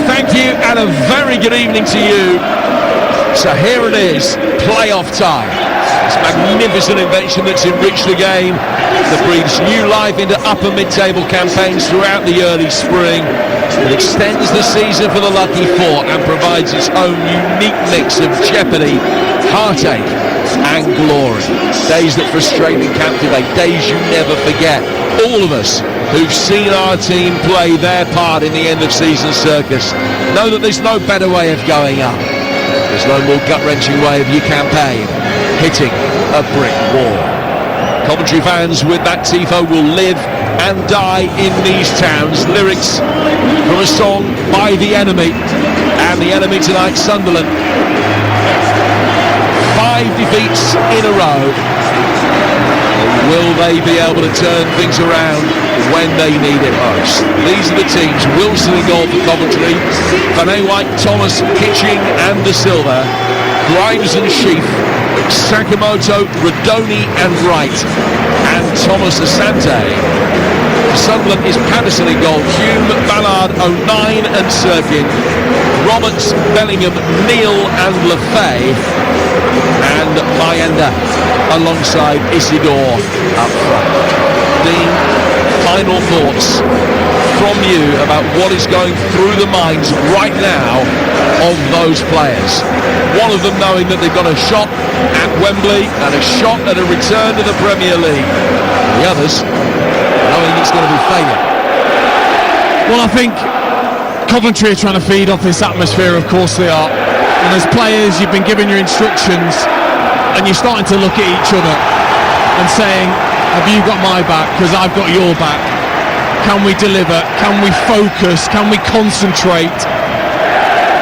thank you, and a very good evening to you. So here it is, playoff time. This magnificent invention that's enriched the game, that breathes new life into upper mid-table campaigns throughout the early spring. It extends the season for the Lucky Four and provides its own unique mix of jeopardy, heartache and glory. Days that frustrate and captivate, days you never forget. All of us who've seen our team play their part in the end of season circus know that there's no better way of going up. There's no more gut-wrenching way of your campaign hitting a brick wall. Coventry fans with that tifo will live and die in these towns. Lyrics from a song by the enemy, and the enemy tonight, Sunderland. 5 defeats in a row. Will they be able to turn things around when they need it most? These are the teams: Wilson in goal for Coventry, Van White, Thomas, Kitching and De Silva, Grimes and Sheaf, Sakamoto, Rodoni and Wright, and Thomas Asante. For Sunderland is Patterson in goal, Hume, Ballard, O'Nien and Sirkin, Roberts, Bellingham, Neal and Lefay, and Mayenda alongside Isidore up front. Dean, final thoughts from you about what is going through the minds right now of those players. One of them knowing that they've got a shot at Wembley and a shot at a return to the Premier League. The others knowing it's going to be failure. Well, I think Coventry are trying to feed off this atmosphere, of course they are. And as players, you've been given your instructions and you're starting to look at each other and saying, have you got my back? Because I've got your back. Can we deliver? Can we focus? Can we concentrate?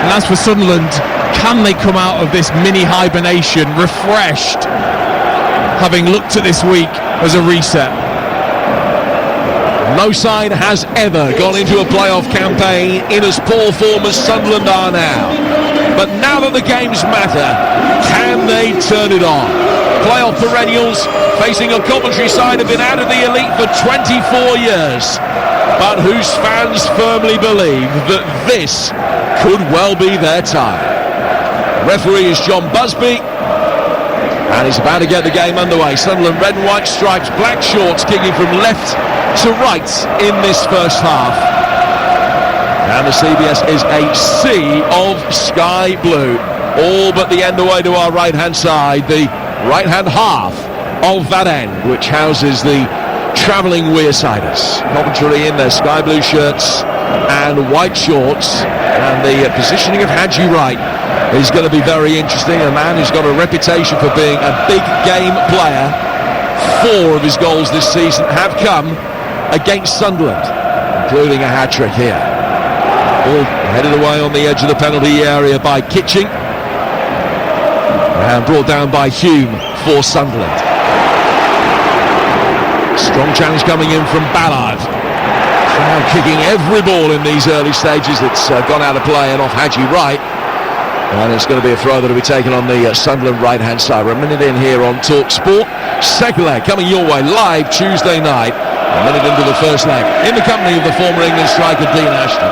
And as for Sunderland, can they come out of this mini hibernation refreshed, having looked at this week as a reset? No side has ever gone into a playoff campaign in as poor form as Sunderland are now. But now that the games matter, can they turn it on? Playoff perennials facing a Coventry side have been out of the elite for 24 years, but whose fans firmly believe that this could well be their time. Referee is John Busby, and he's about to get the game underway. Sunderland red and white stripes, black shorts, kicking from left to right in this first half. And the CBS is a sea of sky blue, all but the end away to our right-hand side, the right-hand half of that end, which houses the travelling Wearsiders. Coventry in their sky blue shirts and white shorts, and the positioning of Hadji Wright is going to be very interesting. A man who's got a reputation for being a big game player. 4 of his goals this season have come against Sunderland, including a hat-trick here. Ball headed away on the edge of the penalty area by Kitching, and brought down by Hume for Sunderland. Strong challenge coming in from Ballard. Now kicking every ball in these early stages that's gone out of play and off Hadji Wright. And it's going to be a throw that will be taken on the Sunderland right-hand side. We're a minute in here on Talk Sport. Second leg coming your way live Tuesday night. A minute into the first leg, in the company of the former England striker Dean Ashton.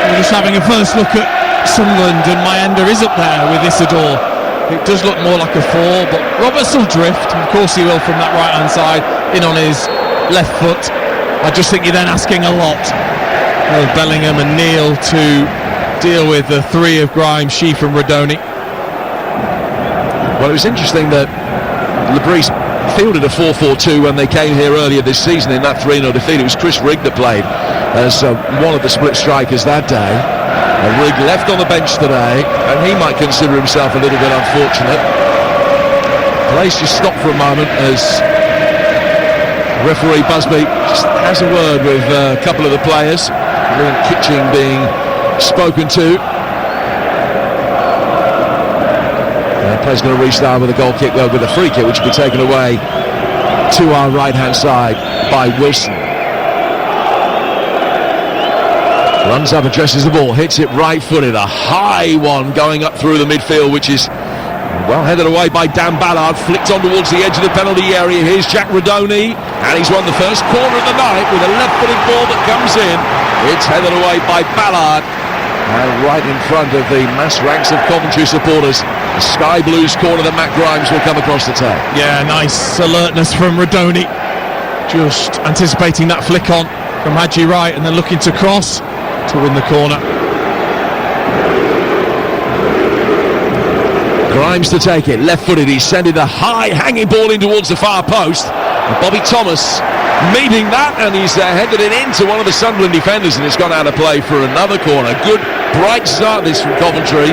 We're just having a first look at Sunderland, and Mayenda is up there with Isidore. It does look more like a 4, but Roberts will drift. Of course he will, from that right-hand side, in on his left foot. I just think you're then asking a lot of Bellingham and Neal to deal with the 3 of Grimes, Sheaf and Rodoni. Well, it was interesting that Lebris fielded a 4-4-2 when they came here earlier this season in that 3-0 defeat. It was Chris Rigg that played as one of the split strikers that day. Rigg left on the bench today, and he might consider himself a little bit unfortunate. Place just stopped for a moment as referee Busby just has a word with a couple of the players. Liam Kitching being spoken to. The play's going to restart with a goal kick, with a free kick, which will be taken away to our right-hand side by Wilson. Runs up, addresses the ball, hits it right-footed, a high one going up through the midfield, which is well headed away by Dan Ballard, flicked on towards the edge of the penalty area. Here's Jack Rodoni, and he's won the first corner of the night with a left-footed ball that comes in. It's headed away by Ballard, And right in front of the mass ranks of Coventry supporters, the Sky Blues corner that Matt Grimes will come across the tape. Yeah, nice alertness from Rodoni. Just anticipating that flick on from Haji Wright and then looking to cross to win the corner. Grimes to take it, left-footed, he's sending the high hanging ball in towards the far post. And Bobby Thomas meeting that, and he's headed it into one of the Sunderland defenders, and it's gone out of play for another corner. Good bright start this from Coventry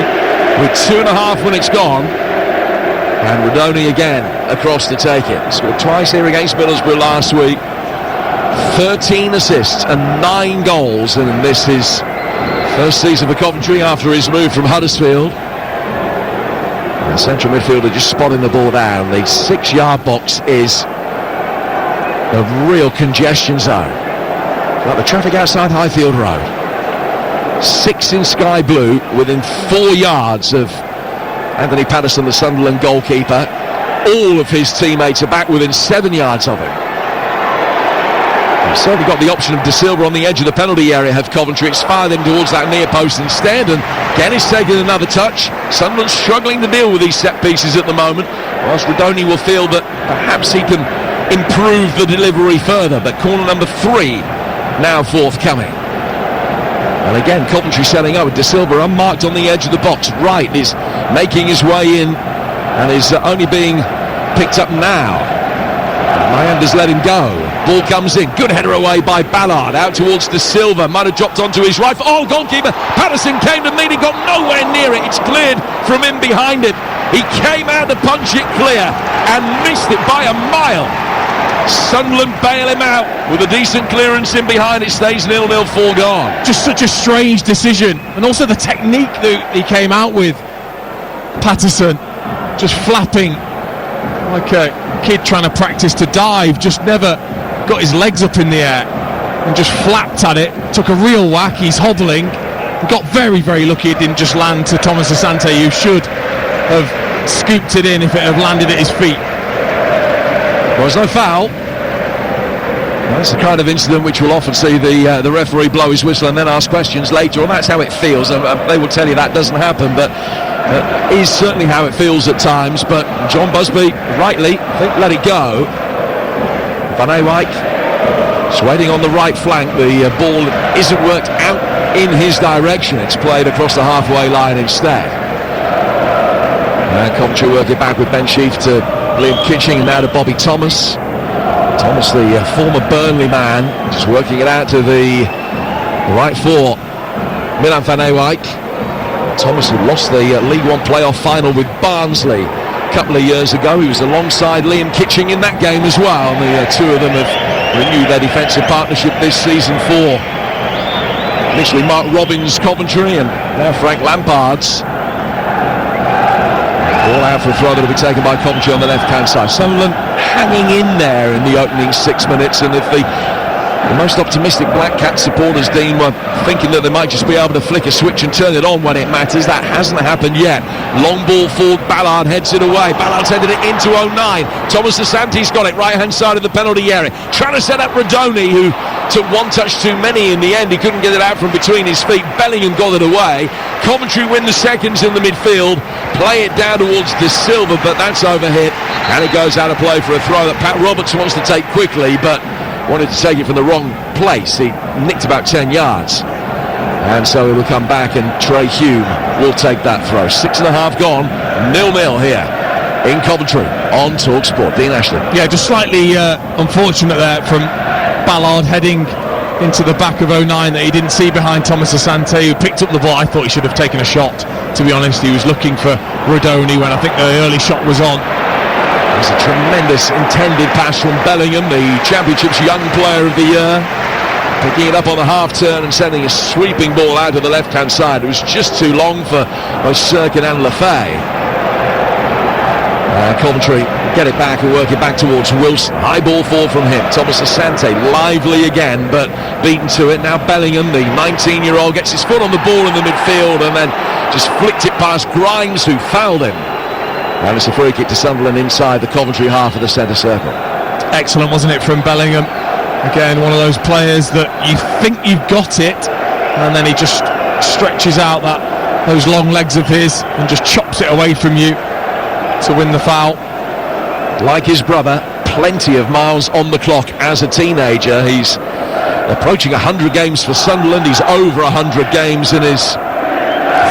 with 2.5 when it's gone. And Rodoni again across to take it. Scored twice here against Middlesbrough last week. 13 assists and 9 goals, and this is first season for Coventry after his move from Huddersfield. The central midfielder just spotting the ball down. The 6-yard box is a real congestion zone. Like the traffic outside Highfield Road. 6 in sky blue within 4 yards of Anthony Patterson, the Sunderland goalkeeper. All of his teammates are back within 7 yards of him. They've certainly got the option of De Silva on the edge of the penalty area, have Coventry. It's fired in towards that near post instead, and again he's taking another touch. Sunderland struggling to deal with these set pieces at the moment, whilst Rodoni will feel that perhaps he can improve the delivery further. But corner number 3 now forthcoming. And again, Coventry setting up with De Silva unmarked on the edge of the box. Wright is making his way in and is only being picked up now. Mayanda's let him go. Ball comes in. Good header away by Ballard. Out towards De Silva. Might have dropped onto his right. Oh, goalkeeper Patterson came to meet him. Got nowhere near it. It's cleared from in behind it. He came out to punch it clear and missed it by a mile. Sunderland bail him out with a decent clearance in behind. It stays 0-0, 4 gone. Just such a strange decision, and also the technique that he came out with. Patterson just flapping like a kid trying to practice to dive, just never got his legs up in the air and just flapped at it. Took a real whack. He's hobbling, got very, very lucky it didn't just land to Thomas Asante, who should have scooped it in if it had landed at his feet. There was no foul. That's the kind of incident which will often see the referee blow his whistle and then ask questions later on. That's how it feels. They will tell you that doesn't happen, but it is certainly how it feels at times. But John Busby, rightly, I think, let it go. Van Ewijk is waiting on the right flank. The ball isn't worked out in his direction. It's played across the halfway line instead. Coventry working back with Ben Sheaf to Liam Kitching and now to Bobby Thomas. Thomas, the former Burnley man, just working it out to the right for Milan Van Ewijk. Thomas, who lost the League One playoff final with Barnsley a couple of years ago. He was alongside Liam Kitching in that game as well. And the two of them have renewed their defensive partnership this season for initially Mark Robbins' Coventry and now Frank Lampard's. All out for a throw that will be taken by Coventry on the left-hand side. Sunderland hanging in there in the opening 6 minutes, and if the most optimistic Black Cat supporters, Dean, were thinking that they might just be able to flick a switch and turn it on when it matters, that hasn't happened yet. Long ball forward, Ballard heads it away. Ballard's headed it into 09. Thomas Asante's got it, right-hand side of the penalty area. Trying to set up Rodoni, who took one touch too many in the end. He couldn't get it out from between his feet. Bellingham got it away. Coventry win the seconds in the midfield, play it down towards De Silva, but that's overhit, and it goes out of play for a throw that Pat Roberts wants to take quickly, but wanted to take it from the wrong place. He nicked about 10 yards, and so he will come back, and Trey Hume will take that throw. 6.5 gone, 0-0 here in Coventry on TalkSport. Dean Ashley. Yeah, just slightly unfortunate there from Ballard heading into the back of 09 that he didn't see behind Thomas Asante, who picked up the ball. I thought he should have taken a shot, to be honest. He was looking for Rodoni when I think the early shot was on. It's a tremendous intended pass from Bellingham, the Championship's Young Player of the Year, picking it up on the half turn and sending a sweeping ball out to the left hand side. It was just too long for both Sirkin and Lafay. Coventry get it back and work it back towards Wilson. High ball forward from him. Thomas Asante lively again, but beaten to it. Now Bellingham, the 19-year-old, gets his foot on the ball in the midfield and then just flicked it past Grimes, who fouled him. And it's a free kick to Sunderland inside the Coventry half of the centre circle. Excellent, wasn't it, from Bellingham? Again, one of those players that you think you've got it, and then he just stretches out those long legs of his and just chops it away from you to win the foul. Like his brother, plenty of miles on the clock as a teenager. He's approaching 100 games for Sunderland. He's over 100 games in his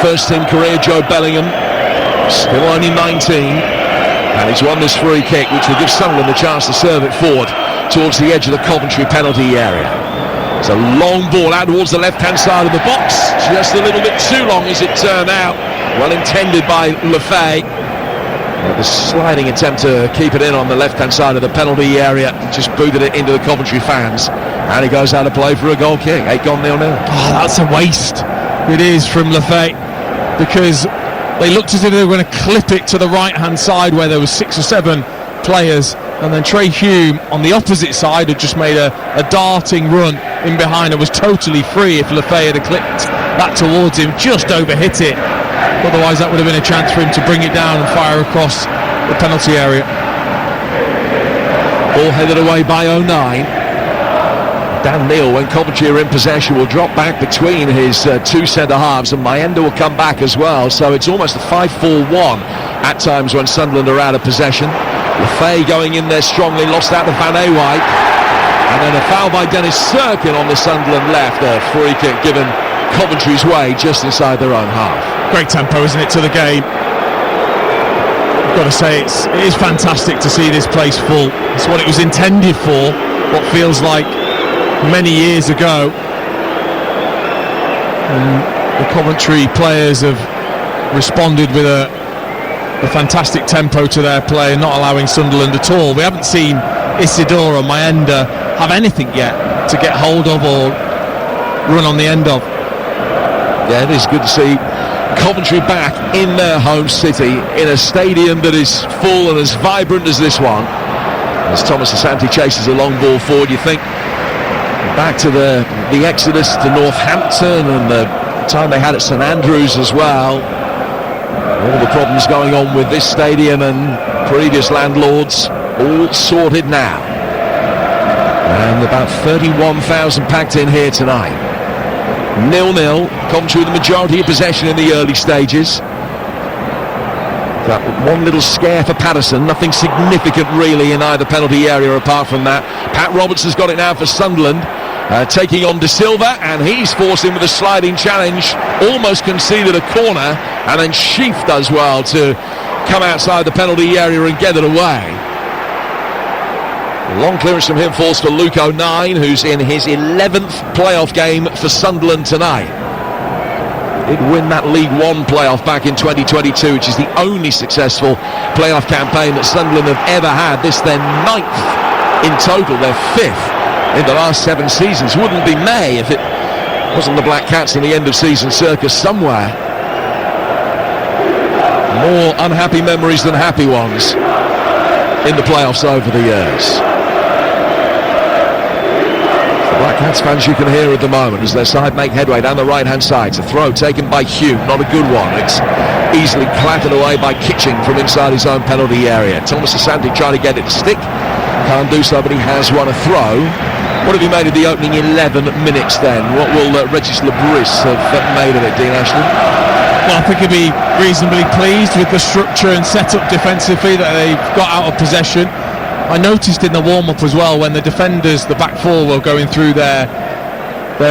first team career. Joe Bellingham, still only 19, and he's won this free kick, which will give Sunderland the chance to serve it forward towards the edge of the Coventry penalty area. It's a long ball out towards the left-hand side of the box, just a little bit too long as it turned out. Well intended by Lefay. The sliding attempt to keep it in on the left-hand side of the penalty area, just booted it into the Coventry fans, and he goes out of play for a goal kick. 8 gone 0-0. Oh, that's a waste. It is from Lefay, because they looked as if they were going to clip it to the right-hand side where there was 6 or 7 players, and then Trey Hume on the opposite side had just made a darting run in behind and was totally free. If Lefay had clipped that towards him, just overhit it. Otherwise that would have been a chance for him to bring it down and fire across the penalty area. Ball headed away by 09. Dan Neil, when Coventry are in possession, will drop back between his 2 centre-halves, and Mayenda will come back as well. So it's almost a 5-4-1 at times when Sunderland are out of possession. Lefay going in there strongly, lost out to Van Ewijk. And then a foul by Dennis Serkin on the Sunderland left. A free kick given Coventry's way just inside their own half. Great tempo, isn't it, to the game? I've got to say, it is fantastic to see this place full. It's what it was intended for, what feels like many years ago. And the Coventry players have responded with a fantastic tempo to their play, not allowing Sunderland at all. We haven't seen Isidore or Mayenda have anything yet to get hold of or run on the end of. Yeah, it is good to see Coventry back in their home city, in a stadium that is full and as vibrant as this one. As Thomas Asante chases a long ball forward, you think back to the exodus to Northampton and the time they had at St Andrews as well. All the problems going on with this stadium and previous landlords all sorted now. And about 31,000 packed in here tonight. 0-0, Coventry with the majority of possession in the early stages. That one little scare for Patterson, nothing significant really in either penalty area apart from that. Pat Roberts has got it now for Sunderland, taking on De Silva, and he's forced him with a sliding challenge, almost conceded a corner, and then Sheaf does well to come outside the penalty area and get it away. Long clearance from him falls for Luke O'Nien, who's in his 11th playoff game for Sunderland tonight. Did win that League One playoff back in 2022, which is the only successful playoff campaign that Sunderland have ever had. This their 9th in total, their 5th in the last 7 seasons. Wouldn't be May if it wasn't the Black Cats in the end of season circus somewhere. More unhappy memories than happy ones in the playoffs over the years. Black Cats fans you can hear at the moment as their side make headway down the right hand side. It's a throw taken by Hume, not a good one. It's easily clattered away by Kitching from inside his own penalty area. Thomas Asante trying to get it to stick, can't do so, but he has won a throw. What have you made of the opening 11 minutes then? What will Regis Lebris have made of it, Dean Ashton? Well, I think he'll be reasonably pleased with the structure and setup defensively that they've got out of possession. I noticed in the warm-up as well, when the defenders, the back four, were going through their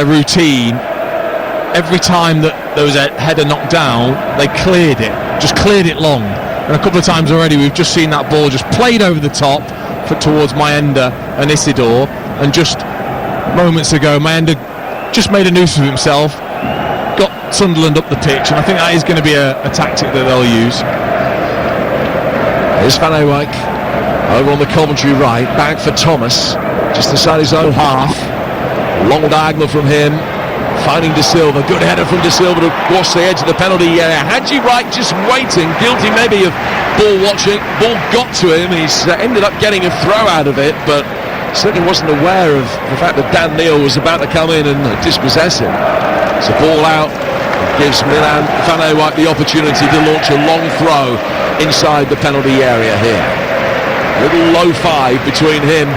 routine, every time that there was a header knocked down, they cleared it long. And a couple of times already we've just seen that ball just played over the top towards Mayenda and Isidore, and just moments ago Mayenda just made a noose of himself, got Sunderland up the pitch, and I think that is going to be a tactic that they'll use. Here's Van Ewijk over on the Coventry right, back for Thomas, just inside his own half. Long diagonal from him, finding De Silva. Good header from De Silva to wash the edge of the penalty area. Hadji Wright just waiting, guilty maybe of ball watching. Ball got to him. He's ended up getting a throw out of it, but certainly wasn't aware of the fact that Dan Neil was about to come in and dispossess him. It's a ball out. It gives Milan Van Ewijk the opportunity to launch a long throw inside the penalty area here. A little low five between him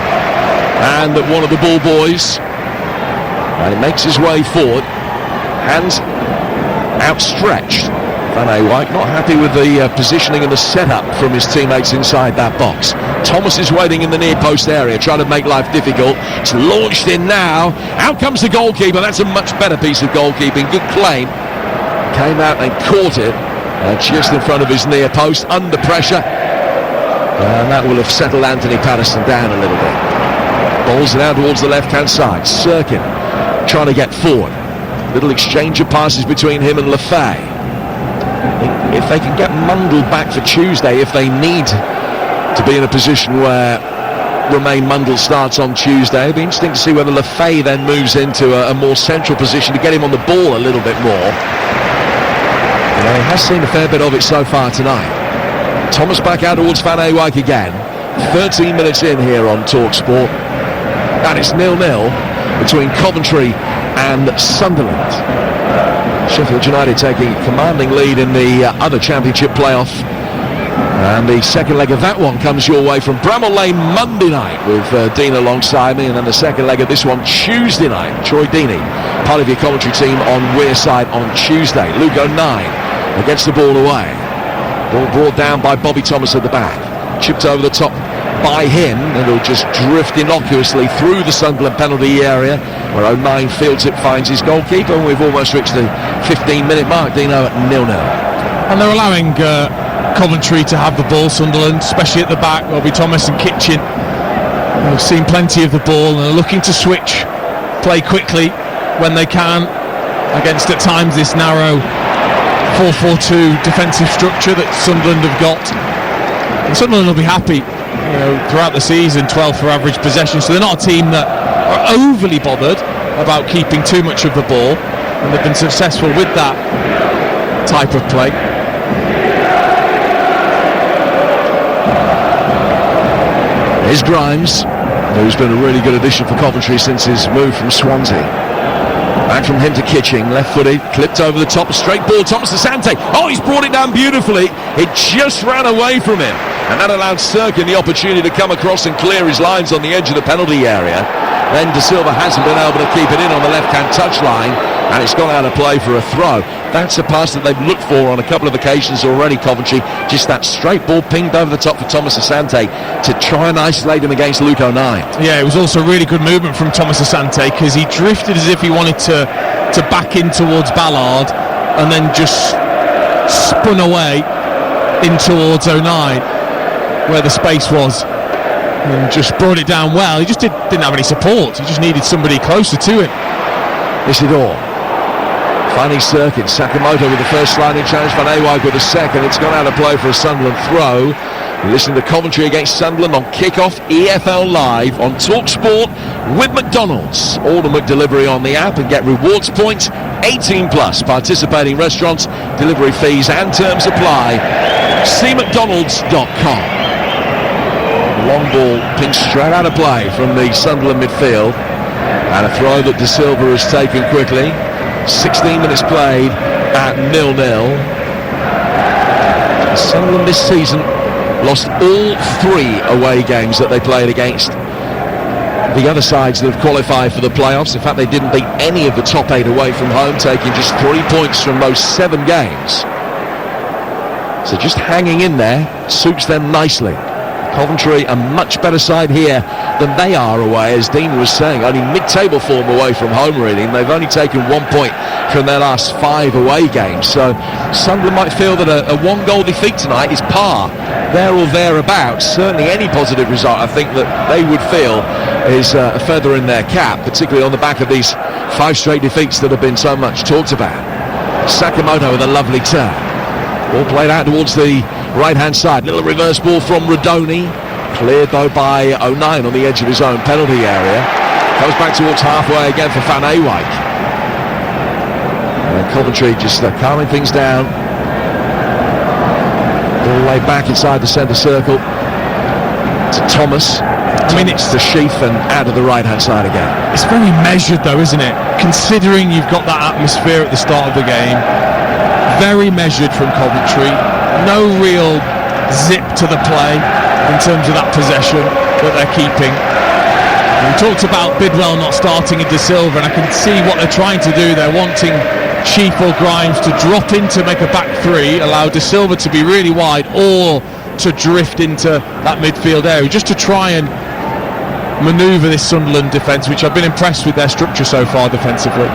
and one of the ball boys. And he makes his way forward. And outstretched. Van Eyck not happy with the positioning and the setup from his teammates inside that box. Thomas is waiting in the near post area, trying to make life difficult. It's launched in now. Out comes the goalkeeper. That's a much better piece of goalkeeping. Good claim. Came out and caught it just in front of his near post, under pressure. And that will have settled Anthony Patterson down a little bit. Ball's now towards the left-hand side. Sirkin trying to get forward. Little exchange of passes between him and Lefay. If they can get Mundle back for Tuesday, if they need to be in a position where Romain Mundle starts on Tuesday, it'll be interesting to see whether Lefay then moves into a more central position to get him on the ball a little bit more. He has seen a fair bit of it so far tonight. Thomas back out towards Van Eyck again. 13 minutes in here on TalkSport. And it's 0-0 between Coventry and Sunderland. Sheffield United taking a commanding lead in the other championship playoff. And the second leg of that one comes your way from Bramall Lane Monday night with Dean alongside me. And then the second leg of this one Tuesday night. Troy Deeney, part of your commentary team on Wearside on Tuesday. Luke O'Nien against the ball away. Ball brought down by Bobby Thomas at the back. Chipped over the top by him, and it'll just drift innocuously through the Sunderland penalty area, where O'Nien fields it, finds his goalkeeper, and we've almost reached the 15-minute mark, Dino, at 0-0. And they're allowing Coventry to have the ball, Sunderland, especially at the back. Bobby Thomas and Kitchen have seen plenty of the ball and are looking to switch, play quickly when they can, against at times this narrow 4-4-2 defensive structure that Sunderland have got. And Sunderland will be happy, throughout the season, 12th for average possession, so they're not a team that are overly bothered about keeping too much of the ball, and they've been successful with that type of play. Here's Grimes, who's been a really good addition for Coventry since his move from Swansea. Back from him to Kitching, left-footed, clipped over the top, a straight ball, Thomas Asante. Oh, he's brought it down beautifully. It just ran away from him. And that allowed Sirkin the opportunity to come across and clear his lines on the edge of the penalty area. Then De Silva hasn't been able to keep it in on the left-hand touchline, and it's gone out of play for a throw. That's a pass that they've looked for on a couple of occasions already, Coventry. Just that straight ball pinged over the top for Thomas Asante to try and isolate him against Luke O'Nien. Yeah, it was also really good movement from Thomas Asante, because he drifted as if he wanted to back in towards Ballard, and then just spun away in towards O'Nien, where the space was, and just brought it down well. He just didn't have any support. He just needed somebody closer to him. Isidore finding Sirkin. Sakamoto with the first sliding challenge. Van Eyck with the second. It's gone out of play for a Sunderland throw. You're listening to Coventry against Sunderland on Kickoff EFL Live on TalkSport with McDonald's. Order McDelivery on the app and get rewards points. 18 plus. Participating restaurants, delivery fees and terms apply. See mcdonalds.com. Long ball pinned straight out of play from the Sunderland midfield, and a throw that De Silva has taken quickly. 16 minutes played at 0-0. Sunderland this season lost all 3 away games that they played against the other sides that have qualified for the playoffs. In fact, they didn't beat any of the top 8 away from home, taking just 3 points from those 7 games. So just hanging in there suits them nicely. Coventry a much better side here than they are away, as Dean was saying, only mid-table form away from home really, and they've only taken 1 point from their last 5 away games. So Sunderland might feel that a 1-goal defeat tonight is par, there or thereabouts. Certainly any positive result I think that they would feel is a feather in their cap, particularly on the back of these 5 straight defeats that have been so much talked about. Sakamoto with a lovely turn. Ball played out towards the right-hand side. Little reverse ball from Rodoni. Cleared, though, by O'Nien on the edge of his own penalty area. Goes back towards halfway again for Van Eyck. And Coventry just calming things down. All the way back inside the centre circle to Thomas. It's the sheath and out of the right-hand side again. It's very measured, though, isn't it? Considering you've got that atmosphere at the start of the game. Very measured from Coventry. No real zip to the play in terms of that possession that they're keeping. And we talked about Bidwell not starting in De Silva, and I can see what they're trying to do. They're wanting Sheaf or Grimes to drop in to make a back three, allow De Silva to be really wide, or to drift into that midfield area, just to try and manoeuvre this Sunderland defence, which I've been impressed with their structure so far defensively.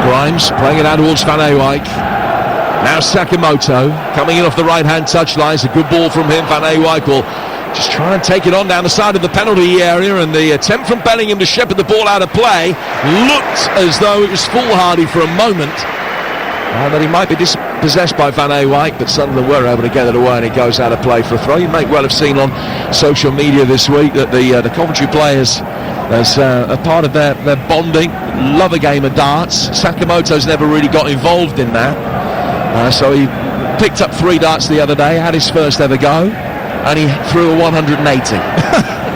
Grimes playing it out towards Van Ewijk. Now Sakamoto coming in off the right-hand touchline. It's a good ball from him. Van Ewijk will just try and take it on down the side of the penalty area, and the attempt from Bellingham to shepherd the ball out of play looked as though it was foolhardy for a moment, that he might be dispossessed by Van Ewijk, but Sunderland were able to get it away, and it goes out of play for a throw. You may well have seen on social media this week that the Coventry players, as a part of their bonding, love a game of darts. Sakamoto's never really got involved in that, so he picked up 3 darts the other day, had his first ever go, and he threw a 180.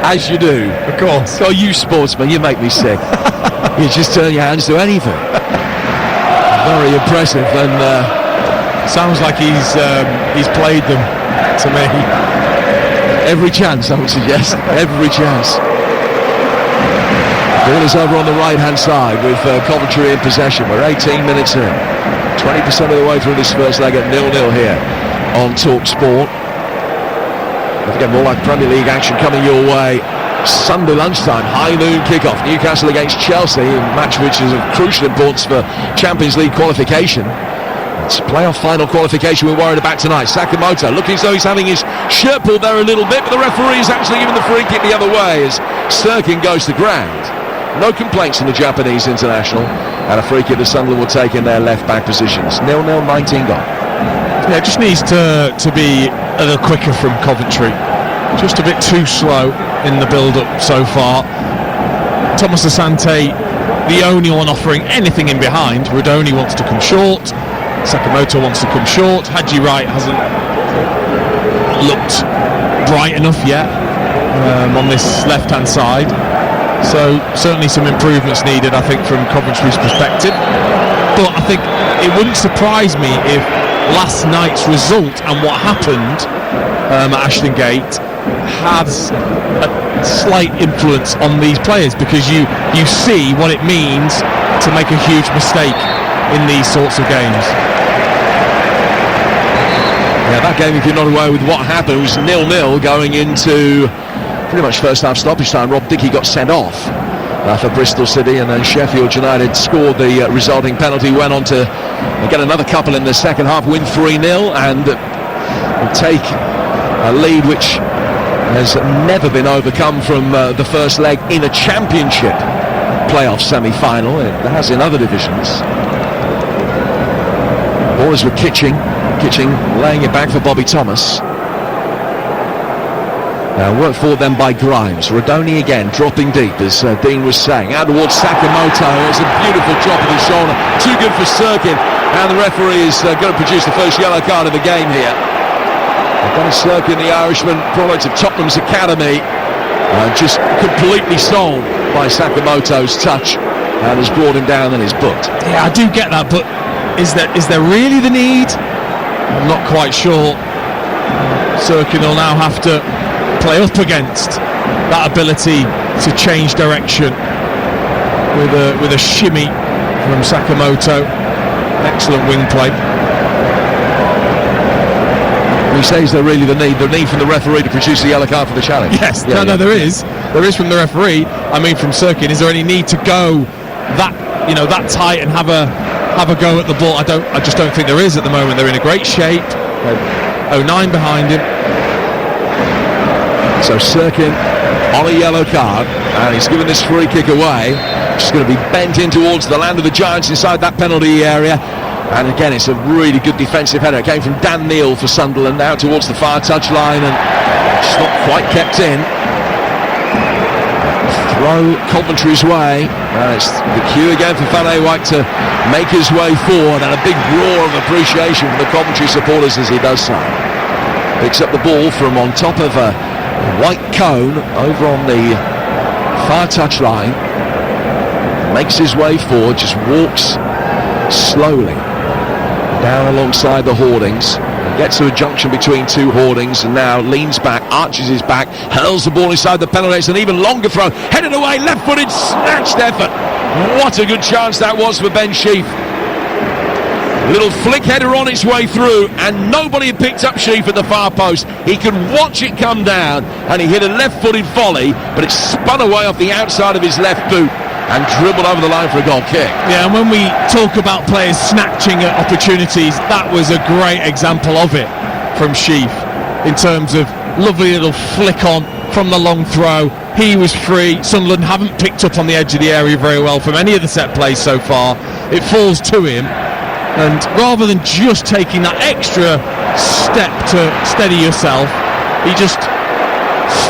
As you do, of course. Oh, you sportsmen, you make me sick. You just turn your hands to anything. Very impressive, and sounds like he's played them to me. Every chance, I would suggest. Every chance. Ball is over on the right-hand side with Coventry in possession. We're 18 minutes in. 20% of the way through this first leg at 0-0 here on Talk Sport. Don't forget, more like Premier League action coming your way. Sunday lunchtime, high noon kickoff. Newcastle against Chelsea, a match which is of crucial importance for Champions League qualification. It's playoff final qualification we're worried about tonight. Sakamoto looking as though he's having his shirt pulled there a little bit, but the referee is actually giving the free kick the other way as Sirkin goes to ground. No complaints from the Japanese international, and a free kick that Sunderland will take in their left back positions. 0-0, 19 gone. Yeah, it just needs to be a little quicker from Coventry. Just a bit too slow in the build-up so far. Thomas Asante, the only one offering anything in behind. Rodoni wants to come short. Sakamoto wants to come short. Haji Wright hasn't looked bright enough yet on this left-hand side. So certainly some improvements needed, I think, from Coventry's perspective. But I think it wouldn't surprise me if last night's result and what happened at Ashton Gate has a slight influence on these players, because you see what it means to make a huge mistake in these sorts of games. Yeah, that game, if you're not aware with what happened, was 0-0 going into pretty much first half stoppage time. Rob Dickey got sent off for Bristol City, and then Sheffield United scored the resulting penalty, went on to get another couple in the second half, win 3-0, and take a lead which has never been overcome from the first leg in a championship playoff semi-final. It has in other divisions. Ballers were Kitching laying it back for Bobby Thomas. Worked for them by Grimes. Rodoni again dropping deep, as Dean was saying, out towards Sakamoto. It's a beautiful drop of the shoulder, too good for Sirkin, and the referee is going to produce the first yellow card of the game here. Dennis Sirkin, the Irishman, product of Tottenham's academy, just completely sold by Sakamoto's touch, and has brought him down and is booked. Yeah, I do get that, but is there really the need? I'm not quite sure. Sirkin will now have to play up against that ability to change direction with a shimmy from Sakamoto. Excellent wing play. He says there really the need from the referee to produce the yellow card for the challenge. Yes, there is from the referee. I mean, from Sirkin, is there any need to go that tight and have a go at the ball? I just don't think there is at the moment. They're in a great shape. 09 behind him. So Sirkin on a yellow card, and he's given this free kick away. Just going to be bent in towards the land of the Giants inside that penalty area. And again, it's a really good defensive header. It came from Dan Neal for Sunderland, out towards the far touchline, and just not quite kept in. Throw Coventry's way. It's the cue again for Van Ewijk to make his way forward, and a big roar of appreciation from the Coventry supporters as he does so. Picks up the ball from on top of a white cone over on the far touchline. Makes his way forward, just walks slowly down alongside the hoardings, gets to a junction between two hoardings, and now leans back, arches his back, hurls the ball inside the penalty. It's an even longer throw, headed away, left-footed, snatched effort What a good chance that was for Ben Sheaf. Little flick header on its way through, and nobody had picked up Sheaf at the far post. He could watch it come down, and he hit a left-footed volley, but it spun away off the outside of his left boot and dribbled over the line for a goal kick. Yeah, and when we talk about players snatching at opportunities, that was a great example of it from Sheaf, in terms of lovely little flick on from the long throw. He was free. Sunderland haven't picked up on the edge of the area very well from any of the set plays so far. It falls to him, and rather than just taking that extra step to steady yourself, he just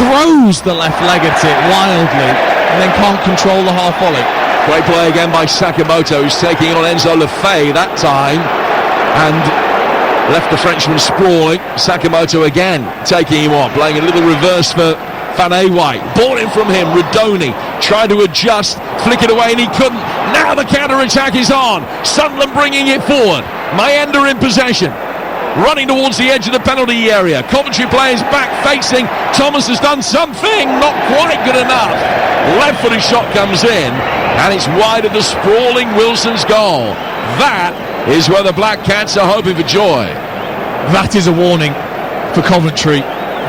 throws the left leg at it wildly and then can't control the half volley. Great play again by Sakamoto, who's taking on Enzo Lefebvre that time and left the Frenchman sprawling. Sakamoto again taking him on, playing a little reverse for Van Ewijk. Ball in from him. Rodoni tried to adjust, flick it away, and he couldn't. Now the counter-attack is on. Sunderland bringing it forward. Mayenda in possession, running towards the edge of the penalty area. Coventry players back facing. Thomas has done something, not quite good enough. Left-footed shot comes in, and it's wide of the sprawling Wilson's goal. That is where the Black Cats are hoping for joy. That is a warning for Coventry.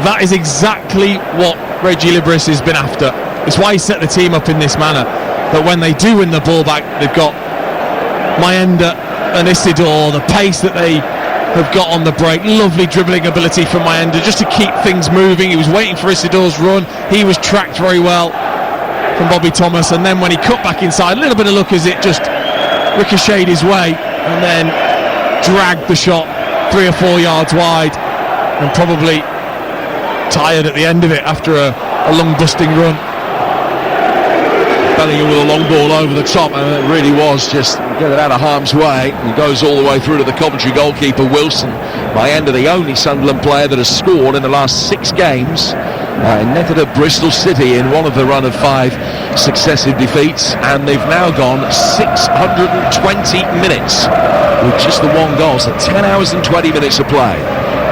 That is exactly what Reggie Libris has been after. It's why he set the team up in this manner, that when they do win the ball back, they've got Mayenda and Isidore, the pace that they have got on the break. Lovely dribbling ability from Mayenda just to keep things moving. He was waiting for Isidore's run. He was tracked very well from Bobby Thomas, and then when he cut back inside, a little bit of luck as it just ricocheted his way and then dragged the shot 3 or 4 yards wide, and probably tired at the end of it after a long busting run. Bellingham with a long ball over the top, and it really was just get it out of harm's way. It goes all the way through to the Coventry goalkeeper Wilson. Mayenda, the only Sunderland player that has scored in the last 6 games, netted at Bristol City in one of the run of 5 successive defeats, and they've now gone 620 minutes with just the 1 goal, so 10 hours and 20 minutes of play.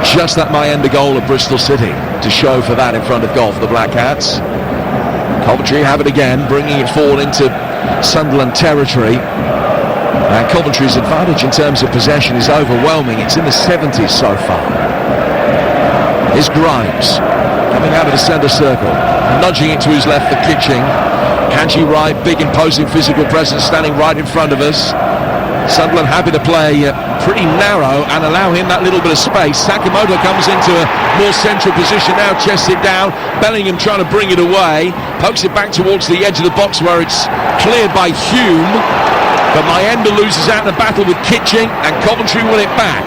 Just that Mayenda goal at Bristol City to show for that in front of goal for the Black Cats. Coventry have it again, bringing it forward into Sunderland territory. And Coventry's advantage in terms of possession is overwhelming. It's in the 70s so far. Here's Grimes coming out of the centre circle, nudging it to his left for Kitching. Haji Wright, big imposing physical presence, standing right in front of us. Sunderland happy to play pretty narrow and allow him that little bit of space. Sakamoto comes into a more central position now, chests it down. Bellingham trying to bring it away, pokes it back towards the edge of the box where it's cleared by Hume, but Mayenda loses out in a battle with Kitching, and Coventry win it back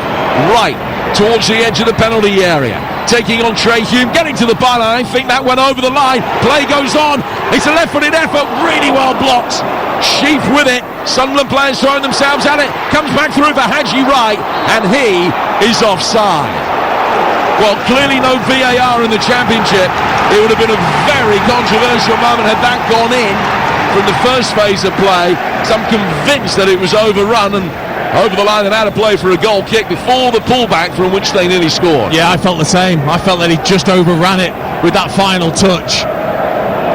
right towards the edge of the penalty area, taking on Trey Hume, getting to the byline. I think that went over the line. Play goes on. It's a left-footed effort, really well blocked. Sheaf with it. Sunderland players throwing themselves at it. Comes back through for Haji Wright, and he is offside. Well, clearly no VAR in the Championship. It would have been a very controversial moment had that gone in from the first phase of play. So I'm convinced that it was overrun and over the line and out of play for a goal kick before the pullback from which they nearly scored. Yeah, I felt the same. I felt that he just overran it with that final touch,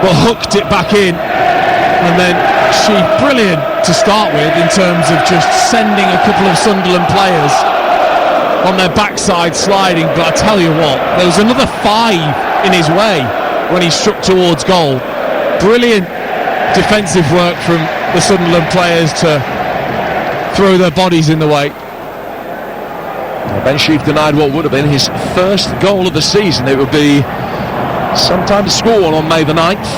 but hooked it back in. And then Sheaf, brilliant to start with in terms of just sending a couple of Sunderland players on their backside sliding. But I tell you what, there was another 5 in his way when he struck towards goal. Brilliant defensive work from the Sunderland players to throw their bodies in the way. Ben Sheaf denied what would have been his first goal of the season. It would be sometime to score on May the 9th.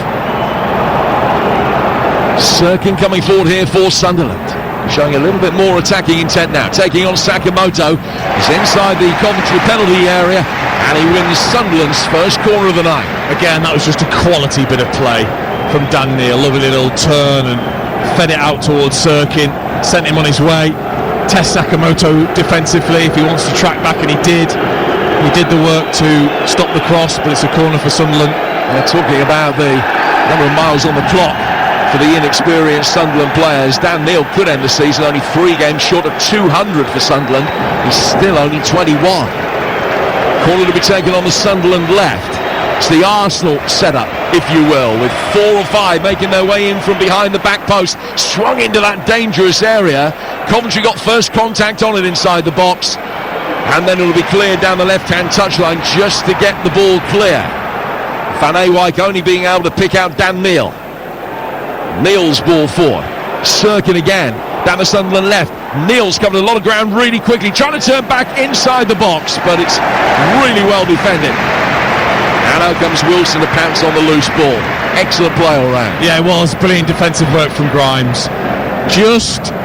Sirkin coming forward here for Sunderland, showing a little bit more attacking intent now, taking on Sakamoto. He's inside the Coventry penalty area, and he wins Sunderland's first corner of the night. Again, that was just a quality bit of play from Dan Neil. Lovely little turn and fed it out towards Sirkin, sent him on his way. Test Sakamoto defensively if he wants to track back, and he did. He did the work to stop the cross, but it's a corner for Sunderland. They're talking about the number of miles on the clock for the inexperienced Sunderland players. Dan Neil could end the season only 3 games short of 200 for Sunderland. He's still only 21. Corner to be taken on the Sunderland left. It's the Arsenal setup, if you will, with 4 or 5 making their way in from behind the back post, swung into that dangerous area. Coventry got first contact on it inside the box, and then it'll be cleared down the left-hand touchline just to get the ball clear. Van Ewijk only being able to pick out Dan Neil. Neil's ball forward. Cirkin again, down the Sunderland left. Neil's covered a lot of ground really quickly, trying to turn back inside the box, but it's really well defended. And out comes Wilson to pounce on the loose ball. Excellent play all round. Yeah, it was brilliant defensive work from Grimes. Just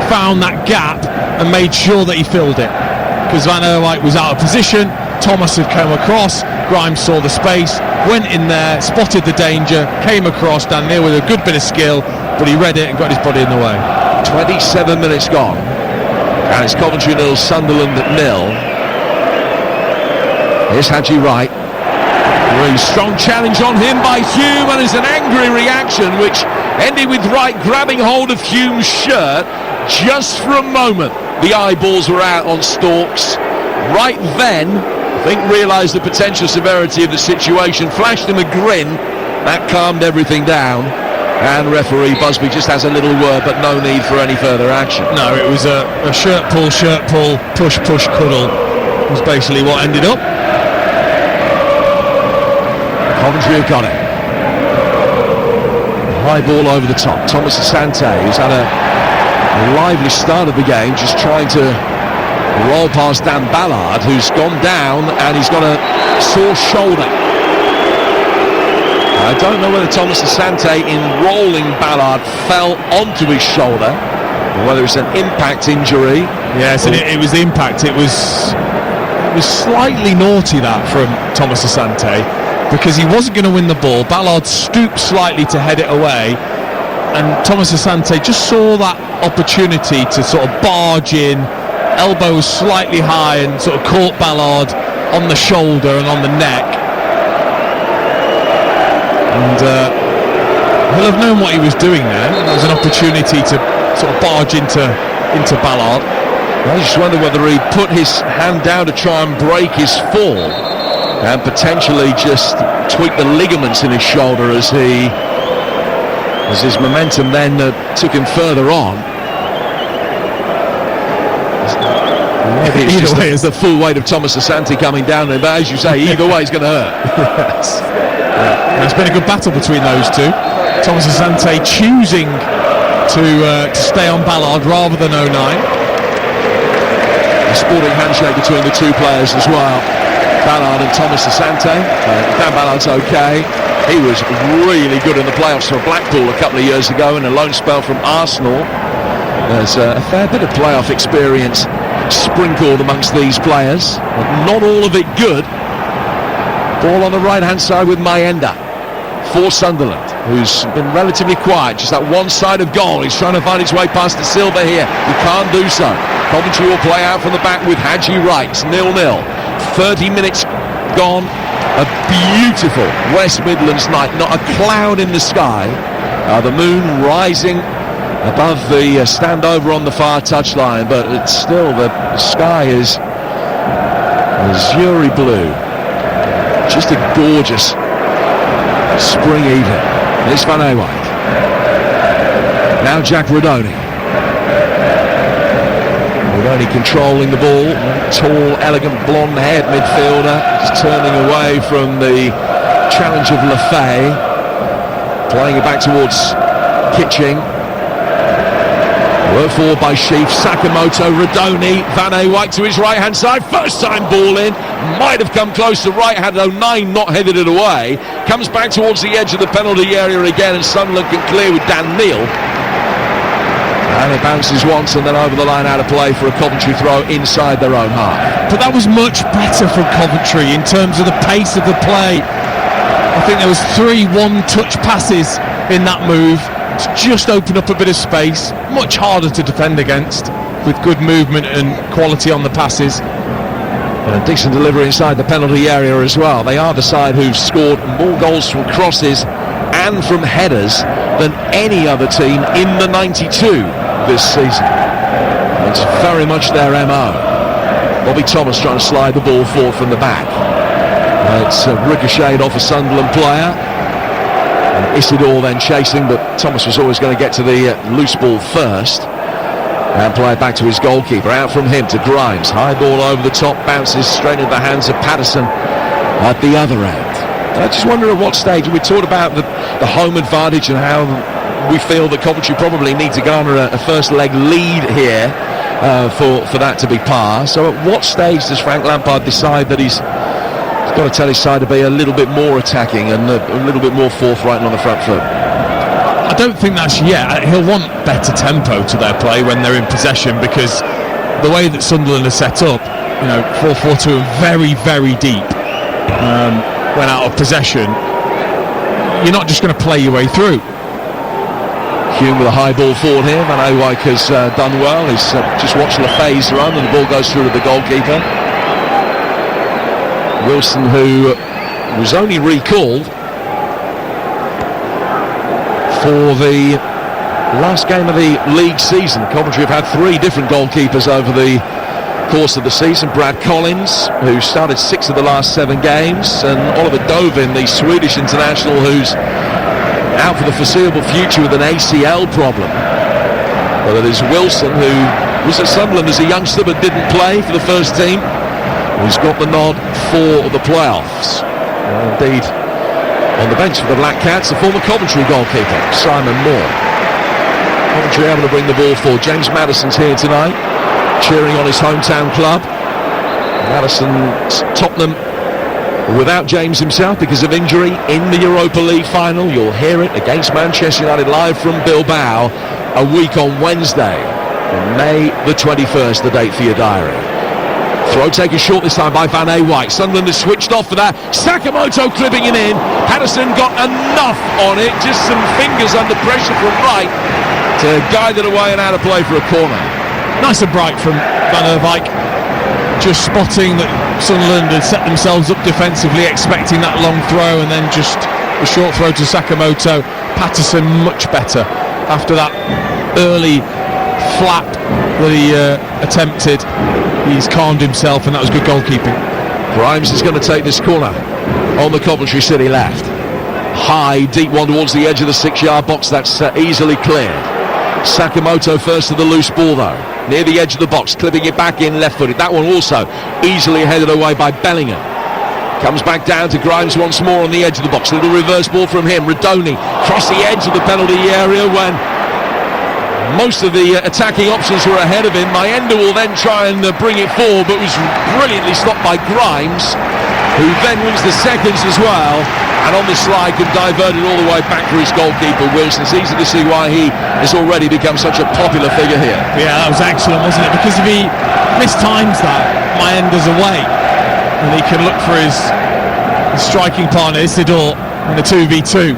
found that gap and made sure that he filled it, because Van Ewijk was out of position. Thomas had come across, Grimes saw the space, went in there, spotted the danger, came across. Dan Neil with a good bit of skill, but he read it and got his body in the way. 27 minutes gone, and it's Coventry 0, Sunderland 0. Here's Haji Wright. Really strong challenge on him by Hume, and there's an angry reaction which ended with Wright grabbing hold of Hume's shirt. Just for a moment the eyeballs were out on Storks. Wright then, I think, realised the potential severity of the situation, flashed him a grin. That calmed everything down, and referee Busby just has a little word, but no need for any further action. No, it was a shirt pull, push, cuddle was basically what ended up. Coventry have got it. High ball over the top. Thomas Asante, who's had a lively start of the game, just trying to roll past Dan Ballard, who's gone down and he's got a sore shoulder. I don't know whether Thomas Asante, in rolling Ballard, fell onto his shoulder, or whether it's an impact injury. Yes, and it was the impact. It was slightly naughty, that, from Thomas Asante, because he wasn't going to win the ball. Ballard stooped slightly to head it away, and Thomas Asante just saw that opportunity to sort of barge in, elbows slightly high, and sort of caught Ballard on the shoulder and on the neck. And he'll have known what he was doing there. There was an opportunity to sort of barge into Ballard. I just wonder whether he put his hand down to try and break his fall and potentially just tweak the ligaments in his shoulder as his momentum then took him further on. Maybe it's either way, it's the full weight of Thomas Asante coming down there, but as you say, either way it's going to hurt. Yes. Yeah. It's been a good battle between those two. Thomas Asante choosing to stay on Ballard rather than 09. A sporting handshake between the two players as well, Ballard and Thomas Asante. Dan Ballard's okay. He was really good in the playoffs for Blackpool a couple of years ago in a loan spell from Arsenal. There's a fair bit of playoff experience sprinkled amongst these players, but not all of it good. Ball on the right hand side with Mayenda for Sunderland, who's been relatively quiet, just that one side of goal. He's trying to find his way past the Silva here. He can't do so. Coventry will play out from the back with Haji Wright. 0-0. 30 minutes gone. A beautiful West Midlands night, not a cloud in the sky. The moon rising above the standover on the far touchline, but it's still, the sky is azure blue. Just a gorgeous spring evening. There's Van Ewijk. Now Jack Rodoni. Rodoni controlling the ball. Tall, elegant, blonde-haired midfielder. Just turning away from the challenge of Lafay. Playing it back towards Kitching. Worked forward by Sheaf, Sakamoto, Rodoni, Van Ewijk to his right-hand side. First time ball in. Might have come close to right had 09 not headed it away. Comes back towards the edge of the penalty area again, and Sunderland can clear with Dan Neil. And it bounces once and then over the line out of play for a Coventry throw inside their own half. But that was much better from Coventry in terms of the pace of the play. I think there was 3 one-touch passes in that move to just open up a bit of space. Much harder to defend against, with good movement and quality on the passes. And a decent delivery inside the penalty area as well. They are the side who've scored more goals from crosses and from headers than any other team in the 92 this season. It's very much their MO. Bobby Thomas trying to slide the ball forward from the back. It's ricocheted off a Sunderland player. And Isidore then chasing, but Thomas was always going to get to the loose ball first. And play it back to his goalkeeper. Out from him to Grimes. High ball over the top, bounces straight into the hands of Patterson at the other end. I just wonder at what stage, we talked about the home advantage and how we feel that Coventry probably need to garner a first leg lead here for that to be par. So at what stage does Frank Lampard decide that he's got to tell his side to be a little bit more attacking and a little bit more forthright on the front foot? I don't think that's yet. He'll want better tempo to their play when they're in possession, because the way that Sunderland are set up, 4-4-2 and very, very deep when out of possession, you're not just going to play your way through. Hume with a high ball forward here. Van Ewijk has done well. He's just watched Lefay's run and the ball goes through to the goalkeeper. Wilson, who was only recalled for the last game of the league season. Coventry have had 3 different goalkeepers over the course of the season. Brad Collins, who started 6 of the last 7 games, and Oliver Dovin, the Swedish international, who's out for the foreseeable future with an ACL problem. Well, it is Wilson, who was at Sunderland as a youngster but didn't play for the first team. He's got the nod for the playoffs. Indeed, on the bench for the Black Cats, the former Coventry goalkeeper, Simon Moore. Coventry able to bring the ball forward. James Maddison's here tonight, cheering on his hometown club. Maddison's Tottenham without James himself because of injury in the Europa League final. You'll hear it against Manchester United live from Bilbao a week on Wednesday, on May the 21st, the date for your diary. Throw taken short this time by Van Ewijk. Sunderland has switched off for that. Sakamoto clipping it in. Patterson got enough on it, just some fingers under pressure from right to guide it away and out of play for a corner. Nice and bright from Van Ewijk, just spotting that Sunderland had set themselves up defensively, expecting that long throw, and then just a short throw to Sakamoto. Patterson much better after that early flap that he attempted. He's calmed himself, and that was good goalkeeping. Grimes is going to take this corner on the Coventry City left. High, deep one towards the edge of the 6-yard box. That's easily cleared. Sakamoto first to the loose ball though, near the edge of the box, clipping it back in left-footed. That one also easily headed away by Bellingham. Comes back down to Grimes once more on the edge of the box. A little reverse ball from him. Redoni cross the edge of the penalty area when most of the attacking options were ahead of him. Mayenda will then try and bring it forward, but was brilliantly stopped by Grimes, who then wins the seconds as well, and on the slide can divert it all the way back for his goalkeeper Wilson. It's easy to see why he has already become such a popular figure here. Yeah, that was excellent, wasn't it? Because if he mistimes that, Mayenda's away, and he can look for his striking partner Isidore in the 2v2.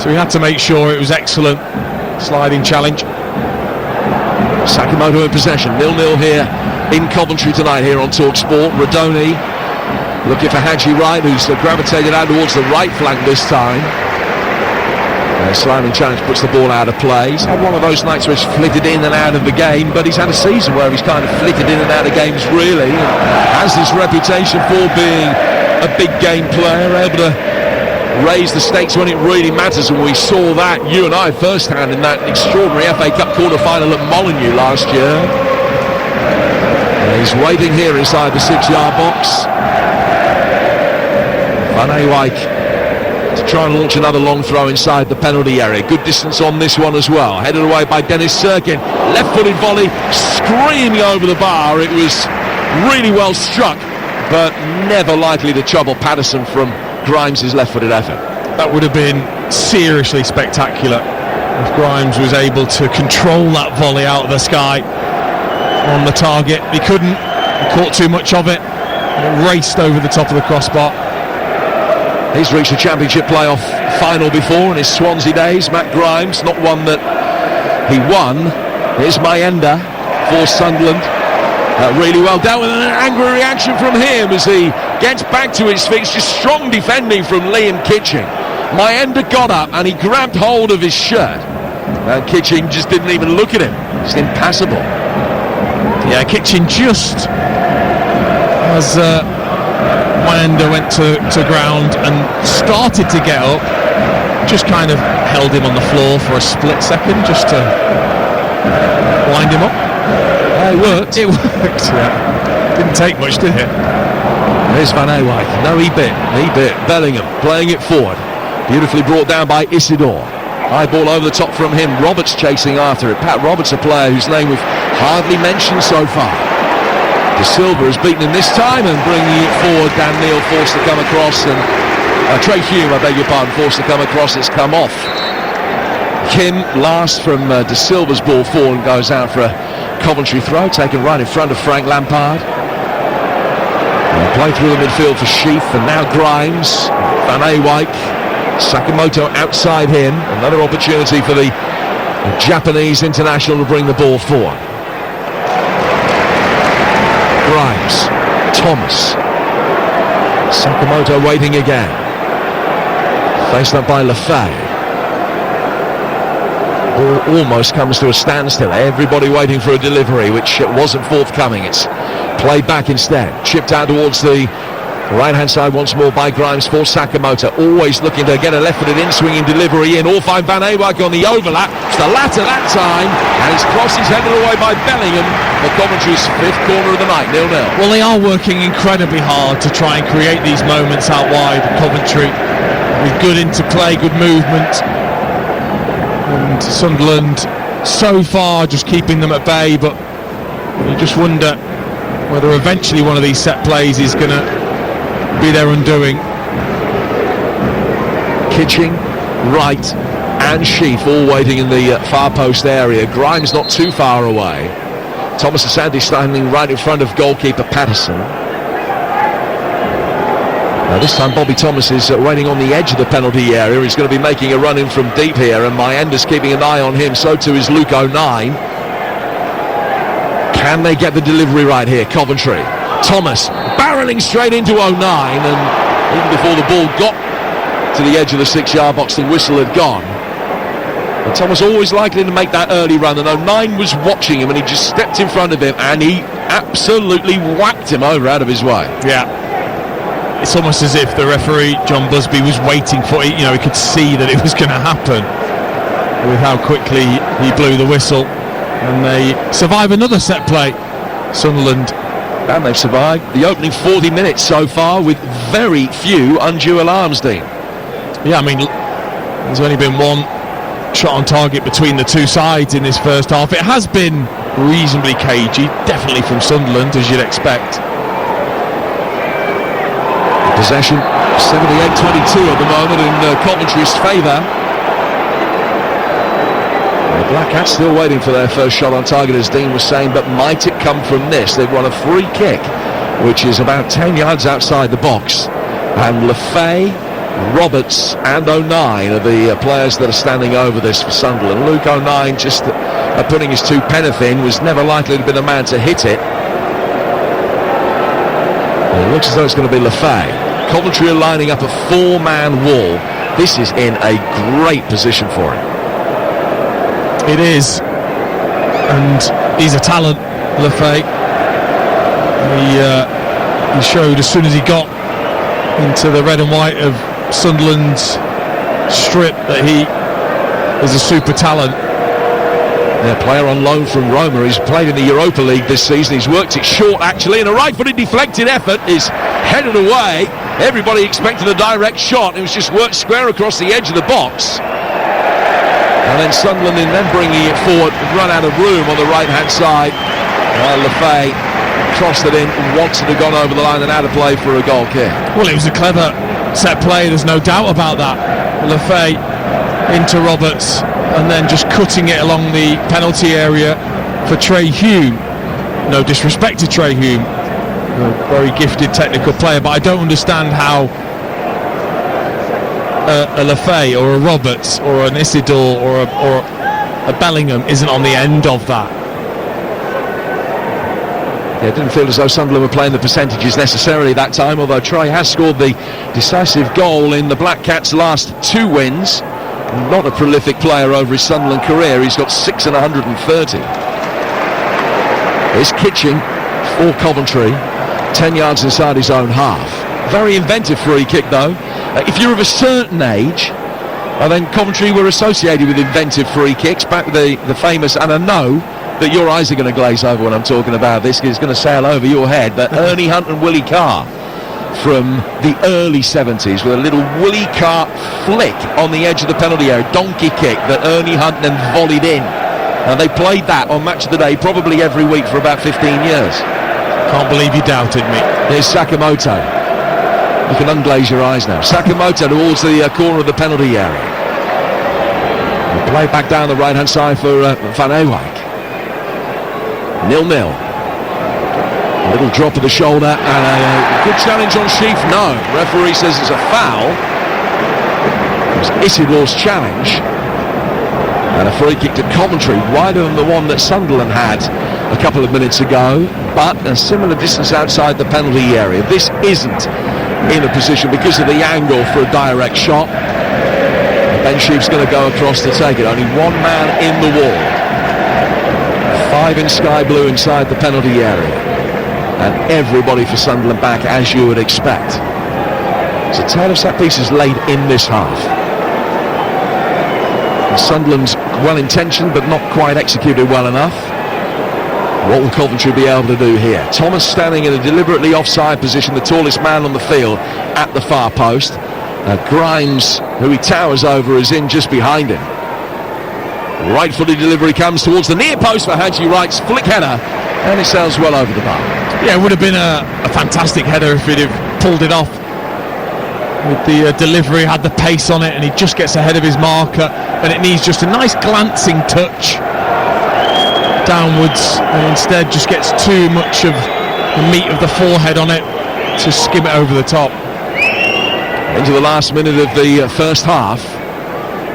So he had to make sure it was excellent sliding challenge. Sakamoto in possession, 0-0 here in Coventry tonight here on Talk Sport. Redoni looking for Haji Wright, who's gravitated out towards the right flank this time. Sliding challenge puts the ball out of play. He's had one of those nights where he's flitted in and out of the game, but he's had a season where he's kind of flitted in and out of games really, and has this reputation for being a big game player, able to raise the stakes when it really matters, and we saw that, you and I, firsthand in that extraordinary FA Cup quarter-final at Molineux last year. He's waiting here inside the 6-yard box. Van Ewijk to try and launch another long throw inside the penalty area. Good distance on this one as well. Headed away by Dennis Serkin. Left-footed volley, screaming over the bar. It was really well struck, but never likely to trouble Patterson from Grimes' left-footed effort. That would have been seriously spectacular if Grimes was able to control that volley out of the sky on the target. He couldn't. He caught too much of it, and it raced over the top of the crossbar. He's reached a championship playoff final before in his Swansea days. Matt Grimes, not one that he won. Here's Mayenda for Sunderland. Really well dealt with, an angry reaction from him as he gets back to his feet. It's just strong defending from Liam Kitching. Mayenda got up and he grabbed hold of his shirt, and Kitching just didn't even look at him. It's impassable. Yeah, Kitching just has Mayenda went to ground and started to get up, just kind of held him on the floor for a split second just to wind him up. It worked. It worked, yeah. Didn't take much, did it? There's Van Ewijk. No, he bit. Bellingham playing it forward. Beautifully brought down by Isidore. High ball over the top from him. Roberts chasing after it. Pat Roberts, a player whose name we've hardly mentioned so far. De Silva has beaten him this time and bringing it forward. Dan Neil forced to come across, and Trey Hume, I beg your pardon, forced to come across. It's come off. Kim last from De Silva's ball forward and goes out for a Coventry throw, taken right in front of Frank Lampard. Play through the midfield for Sheaf, and now Grimes, Van Ewijk, Sakamoto outside him. Another opportunity for the Japanese international to bring the ball forward. Grimes, Thomas, Sakamoto waiting again. Faced up by Lefay. Ball almost comes to a standstill. Everybody waiting for a delivery, which wasn't forthcoming. It's played back instead. Chipped out towards the right-hand side once more by Grimes for Sakamoto. Always looking to get a left-footed in-swinging delivery in. All find Van Ewijk on the overlap. It's the latter that time, and his cross is headed away by Bellingham for Coventry's fifth corner of the night, 0-0. Well, they are working incredibly hard to try and create these moments out wide, Coventry, with good interplay, good movement. And Sunderland so far just keeping them at bay, but you just wonder whether eventually one of these set plays is going to be their undoing. Kitching, Wright and Sheaf all waiting in the far post area. Grimes not too far away. Thomas Asante standing right in front of goalkeeper Patterson. Now this time Bobby Thomas is waiting on the edge of the penalty area. He's going to be making a run in from deep here, and Mayenda's keeping an eye on him. So too is Luke O'Nien. Can they get the delivery right here, Coventry? Thomas barreling straight into O'Nien, and even before the ball got to the edge of the 6-yard box, the whistle had gone. And Thomas always likely to make that early run, and O'Nien was watching him, and he just stepped in front of him, and he absolutely whacked him over out of his way. Yeah. It's almost as if the referee, John Busby, was waiting for it. You know, he could see that it was going to happen with how quickly he blew the whistle. And they survive another set play, Sunderland. And they've survived the opening 40 minutes so far with very few undue alarms, Dean. Yeah, I mean, there's only been one shot on target between the two sides in this first half. It has been reasonably cagey, definitely from Sunderland, as you'd expect. Possession 78-22 at the moment in Coventry's favour. The Black Cats still waiting for their first shot on target, as Dean was saying, but might it come from this? They've won a free kick, which is about 10 yards outside the box, and Lefay, Roberts and O'Nien are the players that are standing over this for Sunderland. Luke O'Nien just putting his two penneth in, was never likely to be the man to hit it. It looks as though it's going to be Lefay. Coventry are lining up a four-man wall. This is in a great position for him. It is, and he's a talent, Lefay. He showed as soon as he got into the red and white of Sunderland's strip that he is a super talent. Their player on loan from Roma. He's played in the Europa League this season. He's worked it short, actually, and a right-footed deflected effort is headed away. Everybody expected a direct shot. It was just worked square across the edge of the box. And then Sunderland in then bringing it forward, run out of room on the right-hand side. Lefay crossed it in, wanted to have gone over the line and out of play for a goal kick. Well, it was a clever set play, there's no doubt about that. Lefay into Roberts, and then just cutting it along the penalty area for Trey Hume. No disrespect to Trey Hume, a very gifted technical player, but I don't understand how a Lefay or a Roberts or an Isidore or a Bellingham isn't on the end of that. Yeah, it didn't feel as though Sunderland were playing the percentages necessarily that time, although Trey has scored the decisive goal in the Black Cats' last two wins. Not a prolific player over his Sunderland career. He's got 6 and 130. Here's Kitching for Coventry, 10 yards inside his own half. Very inventive free kick, though. If you're of a certain age, then Coventry were associated with inventive free kicks. Back with the famous, and I know that your eyes are going to glaze over when I'm talking about this, because it's going to sail over your head, but Ernie Hunt and Willie Carr from the early 70s with a little Willie Carr flick on the edge of the penalty area, donkey kick that Ernie Hunt then volleyed in. And they played that on Match of the Day probably every week for about 15 years. Can't believe you doubted me. Here's Sakamoto. You can unglaze your eyes now. Sakamoto towards the corner of the penalty area. Play back down the right hand side for Van Ewijk. 0-0. A little drop of the shoulder and a good challenge on Sheaf. No, referee says it's a foul. It was Isidor's challenge, and a free kick to Coventry, wider than the one that Sunderland had a couple of minutes ago, but a similar distance outside the penalty area. This isn't in a position, because of the angle, for a direct shot. Ben Sheaf's going to go across to take it. Only one man in the wall. 5 in sky blue inside the penalty area. And everybody for Sunderland back, as you would expect. It's a tale of set pieces laid in this half. And Sunderland's well-intentioned but not quite executed well enough. What will Coventry be able to do here? Thomas standing in a deliberately offside position, the tallest man on the field at the far post. Grimes, who he towers over, is in just behind him. Right-footed delivery comes towards the near post for Haji Wright's flick header, and it sails well over the bar. Yeah, it would have been a fantastic header if he'd have pulled it off. With the delivery, had the pace on it, and he just gets ahead of his marker, and it needs just a nice glancing touch downwards, and instead just gets too much of the meat of the forehead on it to skim it over the top. Into the last minute of the first half,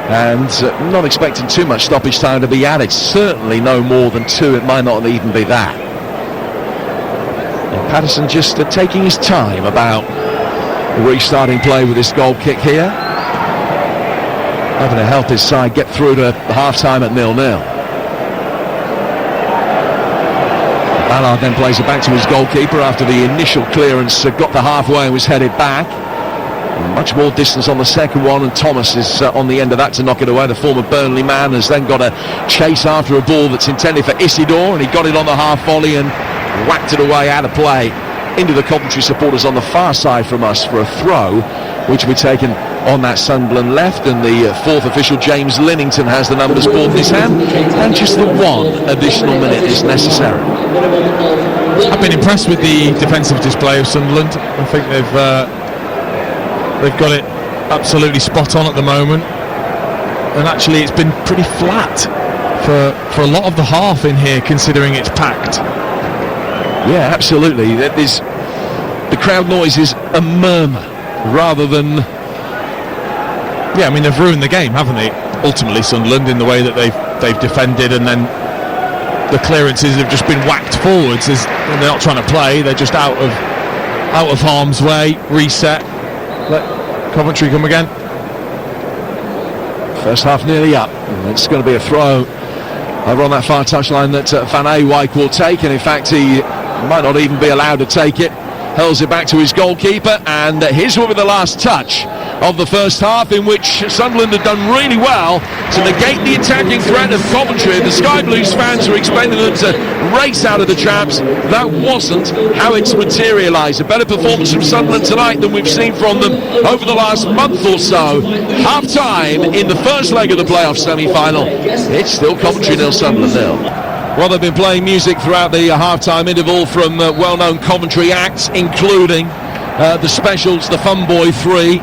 and not expecting too much stoppage time to be added. Certainly no more than 2. It might not even be that. And Patterson just taking his time about restarting play with this goal kick here, having to help his side get through to half-time at 0-0. Ballard then plays it back to his goalkeeper after the initial clearance got the halfway and was headed back. Much more distance on the second one, and Thomas is on the end of that to knock it away. The former Burnley man has then got a chase after a ball that's intended for Isidore, and he got it on the half volley and whacked it away out of play into the Coventry supporters on the far side from us for a throw, which will be taken on that Sunderland left. And the fourth official, James Linnington, has the numbers board in his hand, and just the one additional minute is necessary. I've been impressed with the defensive display of Sunderland. I think they've got it absolutely spot on at the moment, and actually it's been pretty flat for a lot of the half in here, considering it's packed. Yeah, absolutely. The crowd noise is a murmur rather than... Yeah, I mean, they've ruined the game, haven't they? Ultimately, Sunderland, in the way that they've defended, and then the clearances have just been whacked forwards. They're not trying to play, they're just out of harm's way. Reset, let Coventry come again. First half nearly up. It's going to be a throw over on that far touchline that Van Ewijk will take, and in fact he might not even be allowed to take it. Hurls it back to his goalkeeper, and his will be the last touch of the first half, in which Sunderland had done really well to negate the attacking threat of Coventry. The Sky Blues fans were expecting them to race out of the traps. That wasn't how it's materialised. A better performance from Sunderland tonight than we've seen from them over the last month or so. Half-time in the first leg of the playoff semi-final. It's still Coventry 0, Sunderland 0. Well, they've been playing music throughout the half-time interval from well-known Coventry acts, including the Specials, the Fun Boy 3.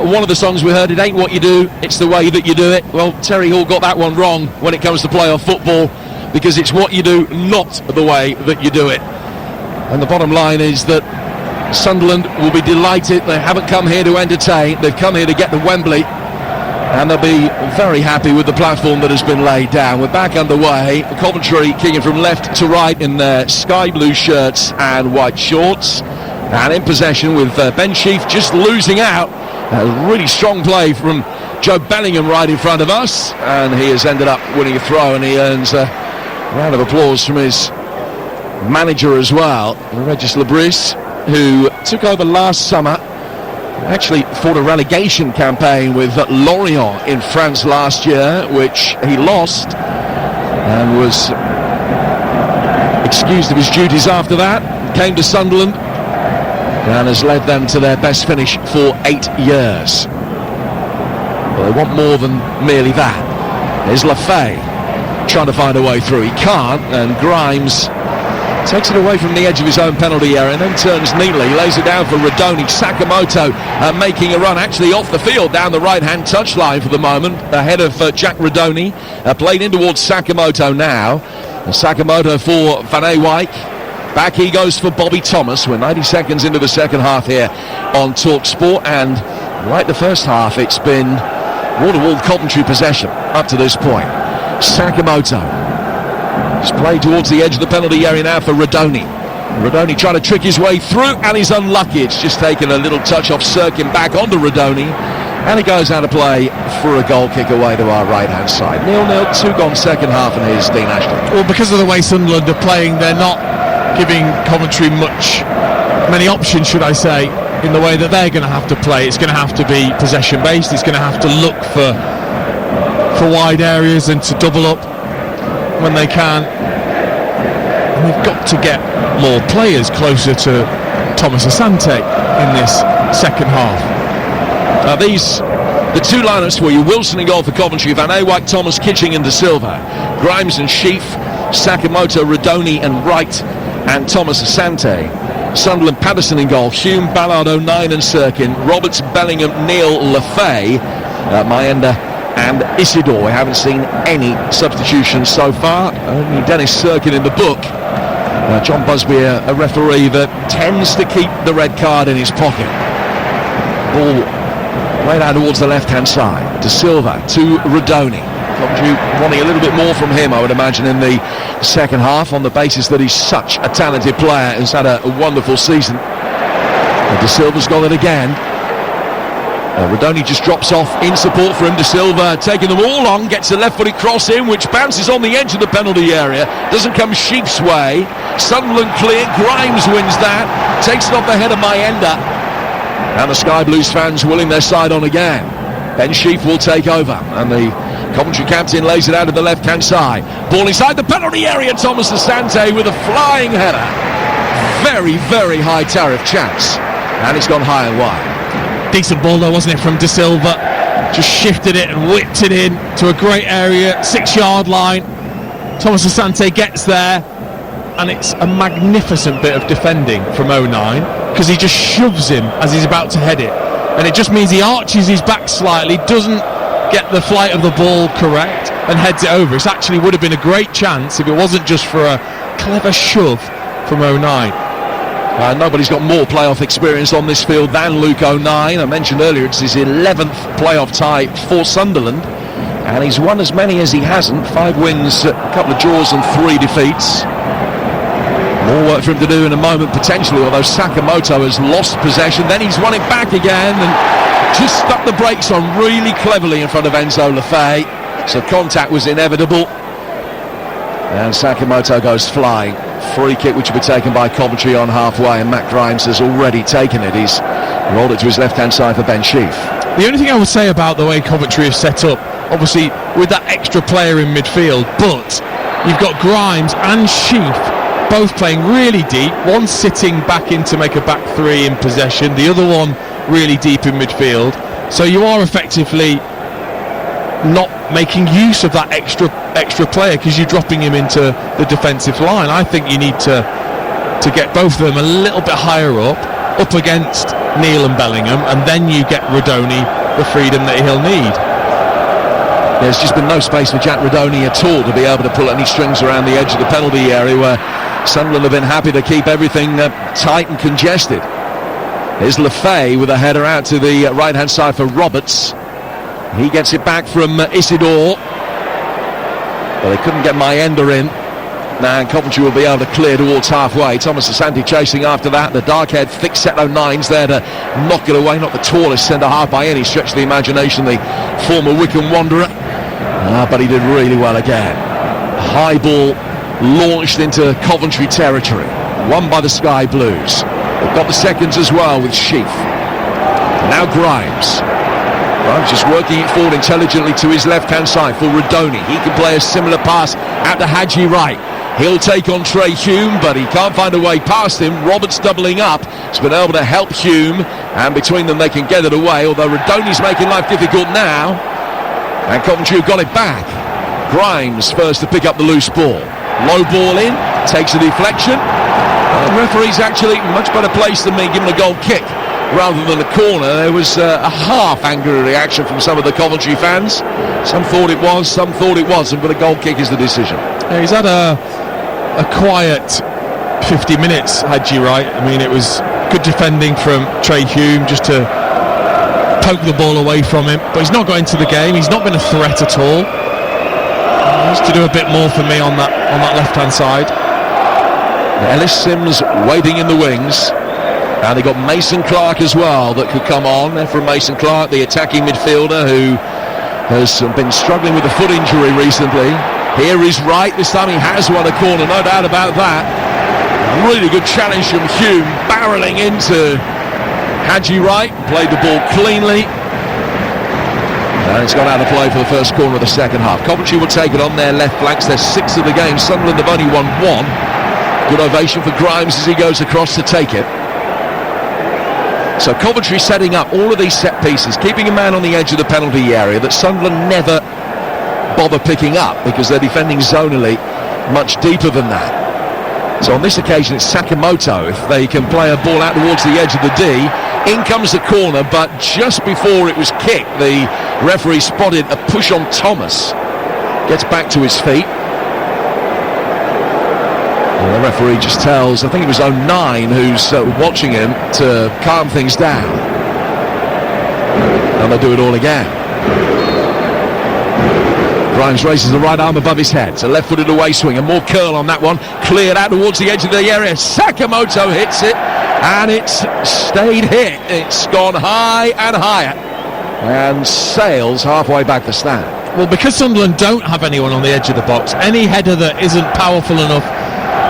One of the songs we heard, It Ain't What You Do, It's The Way That You Do It. Well, Terry Hall got that one wrong when it comes to playoff football, because it's what you do, not the way that you do it. And the bottom line is that Sunderland will be delighted. They haven't come here to entertain, they've come here to get to Wembley, and they'll be very happy with the platform that has been laid down. We're back underway. Coventry kicking from left to right in their sky blue shirts and white shorts, and in possession with Ben Sheaf just losing out. A really strong play from Joe Bellingham right in front of us, and he has ended up winning a throw, and he earns a round of applause from his manager as well, Regis Lebris. who took over last summer, actually fought a relegation campaign with Lorient in France last year, which he lost, and was excused of his duties after that. Came to Sunderland and has led them to their best finish for 8 years. But they want more than merely that. There's Lafay trying to find a way through. He can't, and Grimes takes it away from the edge of his own penalty area and then turns neatly, lays it down for Rodoni. Sakamoto making a run actually off the field down the right-hand touchline for the moment, ahead of Jack Rodoni. Played in towards Sakamoto now. And Sakamoto for Van Ewijk. Back he goes for Bobby Thomas. We're 90 seconds into the second half here on TalkSport, and like the first half, it's been wall-to-wall Coventry possession up to this point. Sakamoto has played towards the edge of the penalty area now for Rodoni. Rodoni trying to trick his way through, and he's unlucky. It's just taken a little touch off Sirkin back onto Rodoni, and he goes out of play for a goal kick away to our right-hand side. 0-0, 2 gone second half, and here's Dean Ashton. Well, because of the way Sunderland are playing, they're not giving Coventry many options, should I say, in the way that they're going to have to play. It's going to have to be possession-based. It's going to have to look for wide areas and to double up when they can. And we've got to get more players closer to Thomas Asante in this second half. The two lineups for you: Wilson in goal for Coventry, Van Ewijk, Thomas, Kitching and De Silva, Grimes and Sheaf, Sakamoto, Rodoni and Wright, and Thomas Asante. Sunderland, Patterson in goal, Hume, Ballard, O'Nien and Sirkin, Roberts, Bellingham, Neil, Lafay, Maenda and Isidore. We haven't seen any substitutions so far, only Dennis Sirkin in the book. John Busby, a referee that tends to keep the red card in his pocket. Ball way down towards the left-hand side. De Silva to Rodoni. Coventry wanting a little bit more from him, I would imagine, in the second half, on the basis that he's such a talented player, has had a wonderful season. De Silva's got it again. Rodoni just drops off in support for him. De Silva taking them all on, gets a left-footed cross in, which bounces on the edge of the penalty area. Doesn't come Sheep's way. Sunderland clear. Grimes wins that. Takes it off the head of Maenda. And the Sky Blues fans willing their side on again. Ben Sheaf will take over, and the Coventry captain lays it out to the left-hand side. Ball inside the penalty area. Thomas Asante with a flying header. Very, very high tariff chance. And it's gone high and wide. Decent ball though, wasn't it, from De Silva? Just shifted it and whipped it in to a great area, 6-yard line. Thomas Asante gets there, and it's a magnificent bit of defending from O'Nien, because he just shoves him as he's about to head it. And it just means he arches his back slightly, doesn't get the flight of the ball correct, and heads it over. It actually would have been a great chance if it wasn't just for a clever shove from O'Nien. Nobody's got more playoff experience on this field than Luke O'Nien. I mentioned earlier it's his 11th playoff tie for Sunderland, and he's won as many as he hasn't. 5 wins, a couple of draws and 3 defeats. More work for him to do in a moment potentially, although Sakamoto has lost possession. Then he's won it back again and just stuck the brakes on really cleverly in front of Enzo Lafay, so contact was inevitable, and Sakamoto goes flying. Free kick which will be taken by Coventry on halfway, and Matt Grimes has already taken it. He's rolled it to his left-hand side for Ben Sheaf. The only thing I would say about the way Coventry is set up, obviously with that extra player in midfield, but you've got Grimes and Sheaf both playing really deep, one sitting back in to make a back three in possession, the other one really deep in midfield, so you are effectively not making use of that extra player because you're dropping him into the defensive line. I think you need to get both of them a little bit higher up against Neil and Bellingham, and then you get Rodoni the freedom that he'll need. There's just been no space for Jack Rodoni at all to be able to pull any strings around the edge of the penalty area, where Sunderland have been happy to keep everything tight and congested. Here's Lafay with a header out to the right-hand side for Roberts. He gets it back from Isidore, but they couldn't get Maenda in. Now Coventry will be able to clear towards halfway. Thomas Asante chasing after that. The dark-haired, thick-set O'Nien's there to knock it away. Not the tallest centre-half by any stretch of the imagination, the former Wycombe Wanderer. But he did really well again. High ball launched into Coventry territory, won by the Sky Blues. They've got the seconds as well with Sheaf. Now Grimes. Grimes just working it forward intelligently to his left-hand side for Rodoni. He can play a similar pass out to Hadji Wright. He'll take on Trey Hume, but he can't find a way past him. Roberts doubling up. He's been able to help Hume, and between them they can get it away, although Rodoni's making life difficult now. And Coventry have got it back. Grimes first to pick up the loose ball. Low ball in, takes a deflection. The referee's actually much better placed than me, giving a goal kick rather than a corner. There was a half angry reaction from some of the Coventry fans. Some thought it was, some thought it wasn't, but a goal kick is the decision. Yeah, he's had a quiet 50 minutes, Hadji Wright. I mean, it was good defending from Trey Hume just to poke the ball away from him, but he's not got into the game. He's not been a threat at all. He needs to do a bit more for me on that left-hand side. Ellis Sims waiting in the wings. And they got Mason Clark as well that could come on. And from Mason Clark, the attacking midfielder who has been struggling with a foot injury recently. Here is Wright. This time he has won a corner, no doubt about that. Really good challenge from Hume, barrelling into Hadji Wright. Played the ball cleanly. And it's gone out of play for the first corner of the second half. Coventry will take it on their left flanks. They're sixth of the game. Sunderland have only won one. Good ovation for Grimes as he goes across to take it. So Coventry setting up all of these set pieces, keeping a man on the edge of the penalty area that Sunderland never bother picking up because they're defending zonally much deeper than that. So on this occasion it's Sakamoto. If they can play a ball out towards the edge of the D, in comes the corner, but just before it was kicked, the referee spotted a push on Thomas. Gets back to his feet. The referee just tells, I think it was 09 who's watching him, to calm things down. And they'll do it all again. Grimes raises the right arm above his head. It's a left-footed away swing, and more curl on that one. Cleared out towards the edge of the area. Sakamoto hits it, and it's stayed hit. It's gone high and higher, and sails halfway back the stand. Well, because Sunderland don't have anyone on the edge of the box, any header that isn't powerful enough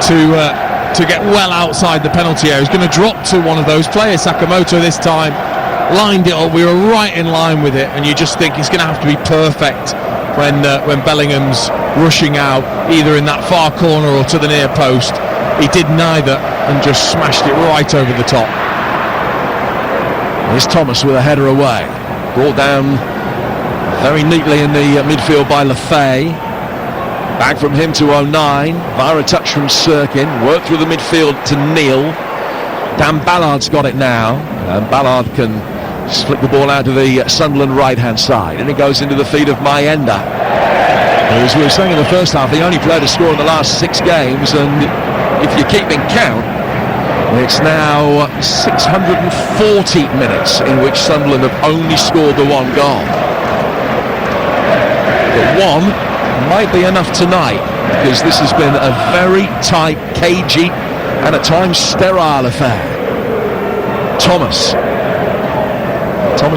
to get well outside the penalty area is going to drop to one of those players. Sakamoto this time lined it up. We were right in line with it, and you just think it's going to have to be perfect when Bellingham's rushing out either in that far corner or to the near post. He did neither and just smashed it right over the top. Here's Thomas with a header away, brought down very neatly in the midfield by Lefay. Back from him to 09, via a touch from Sirkin, worked through the midfield to Neal. Dan Ballard's got it now, and Ballard can just flick the ball out to the Sunderland right-hand side, and it goes into the feet of Mayenda. As we were saying in the first half, the only player to score in the last 6 games, and if you're keeping count, it's now 640 minutes in which Sunderland have only scored the one goal. But one might be enough tonight, because this has been a very tight, cagey and at times sterile affair. Thomas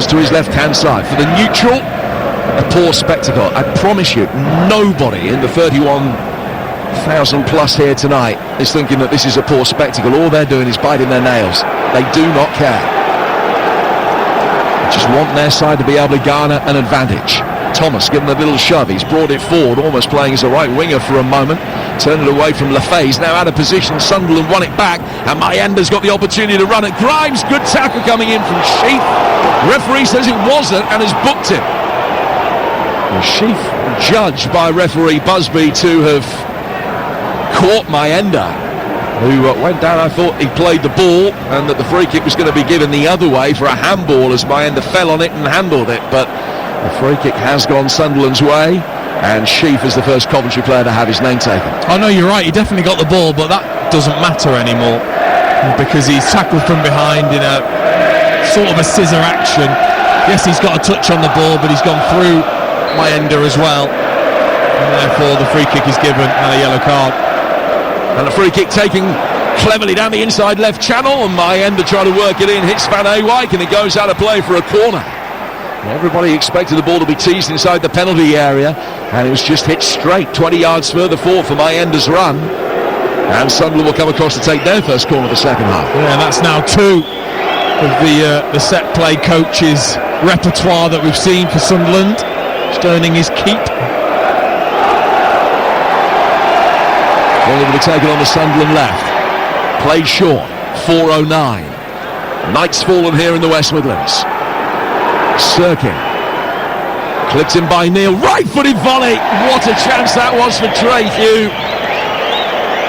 to his left hand side for the neutral. A poor spectacle. I promise you, nobody in the 31,000 plus here tonight is thinking that this is a poor spectacle. All they're doing is biting their nails. They do not care. They just want their side to be able to garner an advantage. Thomas given a little shove, he's brought it forward, almost playing as a right winger for a moment, turned it away from Lefay. He's now out of position. Sunderland won it back, and Mayenda's got the opportunity to run it. Grimes, good tackle coming in from Sheaf. Referee says it wasn't and has booked him. Well, Sheaf judged by referee Busby to have caught Mayenda, who went down. I thought he played the ball and that the free kick was going to be given the other way for a handball as Mayenda fell on it and handled it, but the free kick has gone Sunderland's way, and Sheaf is the first Coventry player to have his name taken. Oh no, you're right, he definitely got the ball, but that doesn't matter anymore because he's tackled from behind in a sort of a scissor action. Yes, he's got a touch on the ball, but he's gone through Mayenda as well, and therefore the free kick is given and a yellow card. And the free kick taken cleverly down the inside left channel, and Mayenda trying to work it in, hits Van Ewijk, and it goes out of play for a corner. Everybody expected the ball to be teased inside the penalty area, and it was just hit straight 20 yards further forward for Mayenda's run. And Sunderland will come across to take their first corner of the second half. Yeah, that's now 2 of the set play coach's repertoire that we've seen for Sunderland. Just earning his keep. Ball will be taken on the Sunderland left. Played short. 4:09. Night's fallen here in the West Midlands. Sirkin. Clipped in by Neil. Right-footed volley. What a chance that was for Trey Hugh.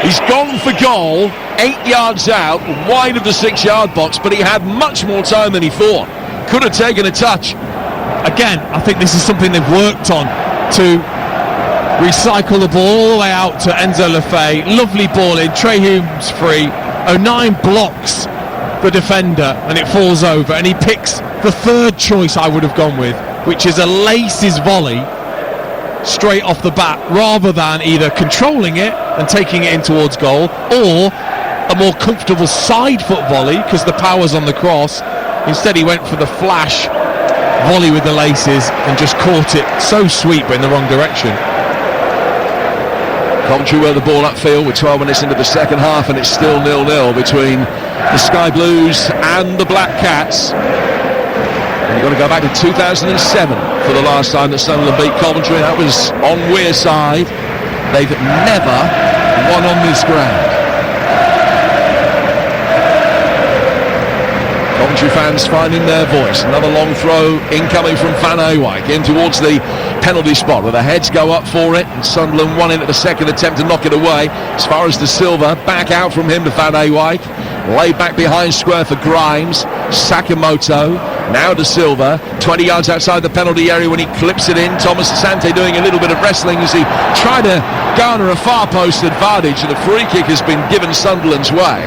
He's gone for goal. 8 yards out, wide of the 6-yard box, but he had much more time than he thought. Could have taken a touch. Again, I think this is something they've worked on, to recycle the ball all the way out to Enzo Lefebvre. Lovely ball in. Trey Hume's free. O'Neill blocks the defender and it falls over, and he picks the third choice I would have gone with, which is a laces volley straight off the bat, rather than either controlling it and taking it in towards goal, or a more comfortable side foot volley because the power's on the cross. Instead he went for the flash volley with the laces and just caught it so sweet but in the wrong direction. Coventry were the ball upfield with 12 minutes into the second half, and it's still 0-0 between the Sky Blues and the Black Cats. And you've got to go back to 2007 for the last time that Sunderland beat Coventry. That was on Wearside. They've never won on this ground. Coventry fans finding their voice. Another long throw incoming from Van Ewijk in towards the penalty spot where the heads go up for it, and Sunderland won in at the second attempt to knock it away. As far as De Silva, back out from him to Van Ewijk. Laid back behind square for Grimes. Sakamoto. Now De Silva, 20 yards outside the penalty area when he clips it in. Thomas Asante doing a little bit of wrestling as he tried to garner a far post advantage, and a free kick has been given Sunderland's way.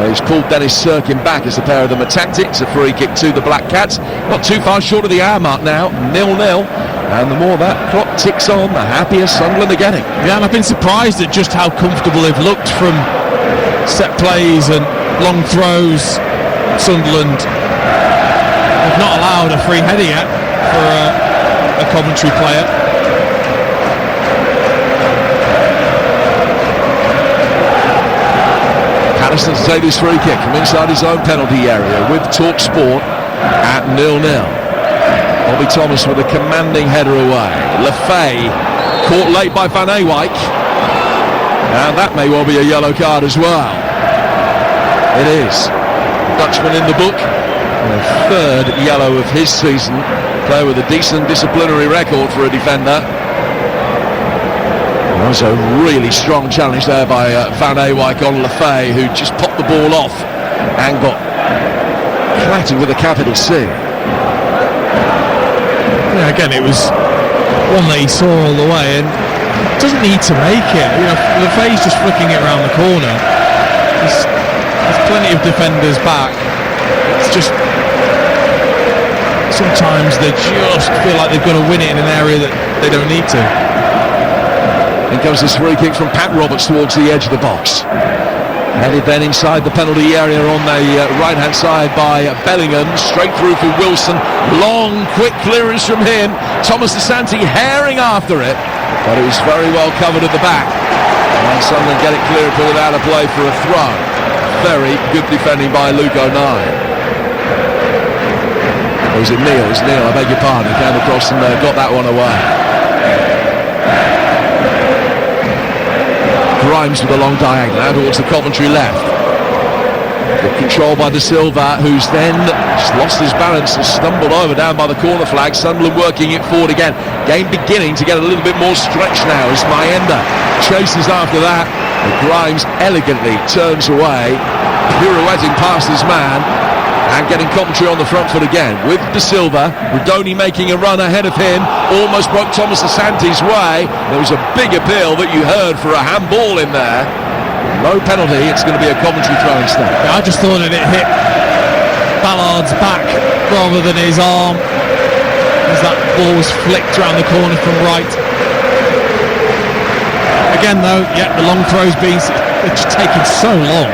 Well, he's pulled Dennis Sirkin back as the pair of them attacked it. It's a free kick to the Black Cats. Not too far short of the hour mark now, 0-0. And the more that clock ticks on, the happier Sunderland are getting. Yeah, and I've been surprised at just how comfortable they've looked from set plays and long throws. Sunderland have not allowed a free header yet for a Coventry player. Patterson to take this free kick from inside his own penalty area with Talk Sport at 0-0. Bobby Thomas with a commanding header away. Lefebvre caught late by Van Ewijk, and that may well be a yellow card as well. It is. Dutchman in the book, and a third yellow of his season. Player with a decent disciplinary record for a defender. That was a really strong challenge there by Van Ewijk on Lefebvre, who just popped the ball off and got clattered with a capital C. Yeah, again, it was one that he saw all the way and doesn't need to make it. You know, Lefebvre's just flicking it around the corner. There's plenty of defenders back. It's just sometimes they just feel like they've got to win it in an area that they don't need to. In comes this free kick from Pat Roberts towards the edge of the box. Headed then inside the penalty area on the right-hand side by Bellingham. Straight through for Wilson. Long, quick clearance from him. Thomas Asante herring after it, but it was very well covered at the back. And Sunderland get it clear, put it out of play for a throw. Very good defending by Luke O'Neill. Or was it Neil? It was Neil, I beg your pardon. He came across and got that one away. Grimes with a long diagonal out towards the Coventry left. Good control by De Silva, who's then just lost his balance and stumbled over down by the corner flag. Sunderland working it forward again. Game beginning to get a little bit more stretch now as Mayenda chases after that. And Grimes elegantly turns away, pirouetting past his man and getting Coventry on the front foot again with De Silva. Rodoni making a run ahead of him, almost broke Thomas Asante's way. There was a big appeal that you heard for a handball in there. No penalty, it's going to be a Coventry throw instead. I just thought that it hit Ballard's back rather than his arm as that ball was flicked around the corner from right. Again though, yeah, the long throw's been, it's just taking so long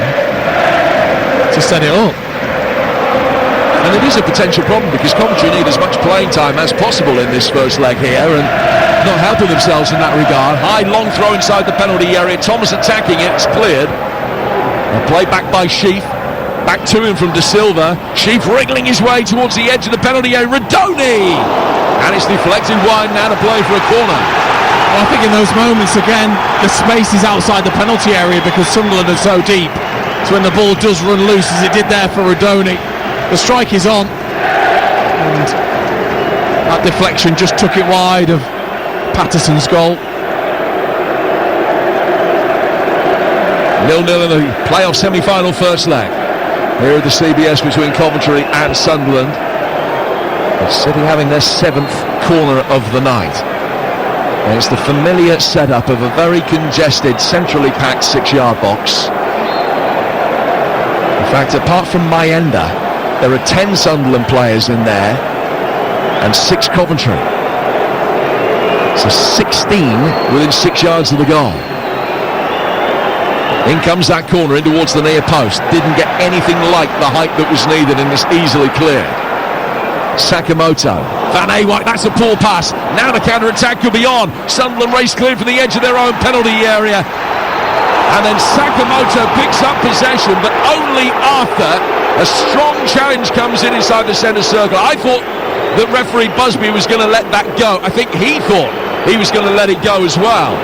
to set it up. And it is a potential problem because Coventry need as much playing time as possible in this first leg here, and not helping themselves in that regard. High, long throw inside the penalty area. Thomas attacking it. It's cleared. A play back by Sheaf. Back to him from De Silva. Sheaf wriggling his way towards the edge of the penalty area. Radoni! And it's deflected wide now to play for a corner. Well, I think in those moments, again, the space is outside the penalty area because Sunderland are so deep. So when the ball does run loose, as it did there for Radoni, the strike is on, and that deflection just took it wide of Patterson's goal. 0-0 in the playoff semi-final first leg here at the CBS between Coventry and Sunderland. But City having their 7th corner of the night. And it's the familiar setup of a very congested, centrally packed 6-yard box. In fact, apart from Mayenda, there are 10 Sunderland players in there and 6 Coventry. So 16 within 6 yards of the goal. In comes that corner in towards the near post. Didn't get anything like the height that was needed and is easily cleared. Sakamoto. Van Ewijk, that's a poor pass. Now the counter-attack could be on. Sunderland race clear from the edge of their own penalty area. And then Sakamoto picks up possession, but only after a strong challenge comes in inside the centre circle. I thought that referee Busby was going to let that go. I think he thought he was going to let it go as well.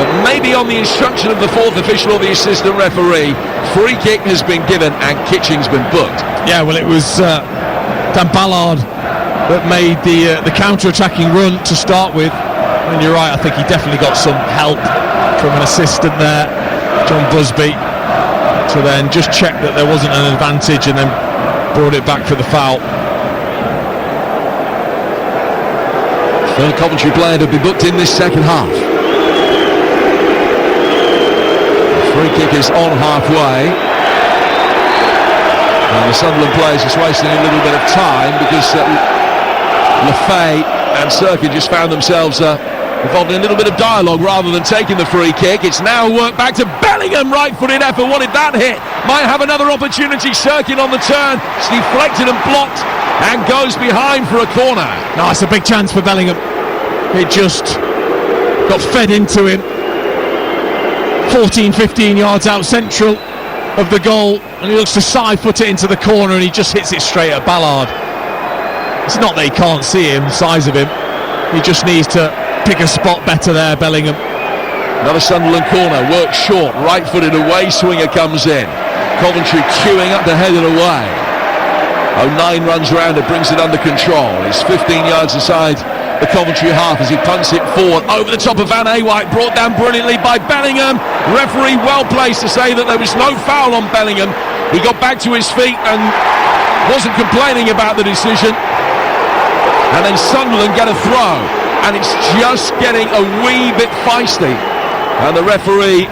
But maybe on the instruction of the 4th official or the assistant referee, free kick has been given and Kitching's been booked. Yeah, well, it was Dan Ballard that made the counter-attacking run to start with. And you're right, I think he definitely got some help from an assistant there, John Busby, to then just check that there wasn't an advantage and then brought it back for the foul. Third Coventry player to be booked in this second half. Free kick is on halfway. And the Sunderland players just wasting a little bit of time because Lefay and Sirkin just found themselves involved in a little bit of dialogue rather than taking the free kick. It's now worked back to Bellingham, right-footed effort, wanted that hit. Might have another opportunity. Sirkin on the turn, it's deflected and blocked and goes behind for a corner. No, it's a big chance for Bellingham. It just got fed into him. 14-15 yards out central of the goal, and he looks to side foot it into the corner and he just hits it straight at Ballard. It's not that he can't see him, the size of him, he just needs to pick a spot better there, Bellingham. Another Sunderland corner, worked short, right-footed away swinger comes in. Coventry queuing up to head it away. 09 runs round it, brings it under control. He's 15 yards aside the Coventry half as he punts it forward over the top of Van Ewijk, brought down brilliantly by Bellingham. Referee well placed to say that there was no foul on Bellingham. He got back to his feet and wasn't complaining about the decision. And then Sunderland get a throw, and it's just getting a wee bit feisty, and the referee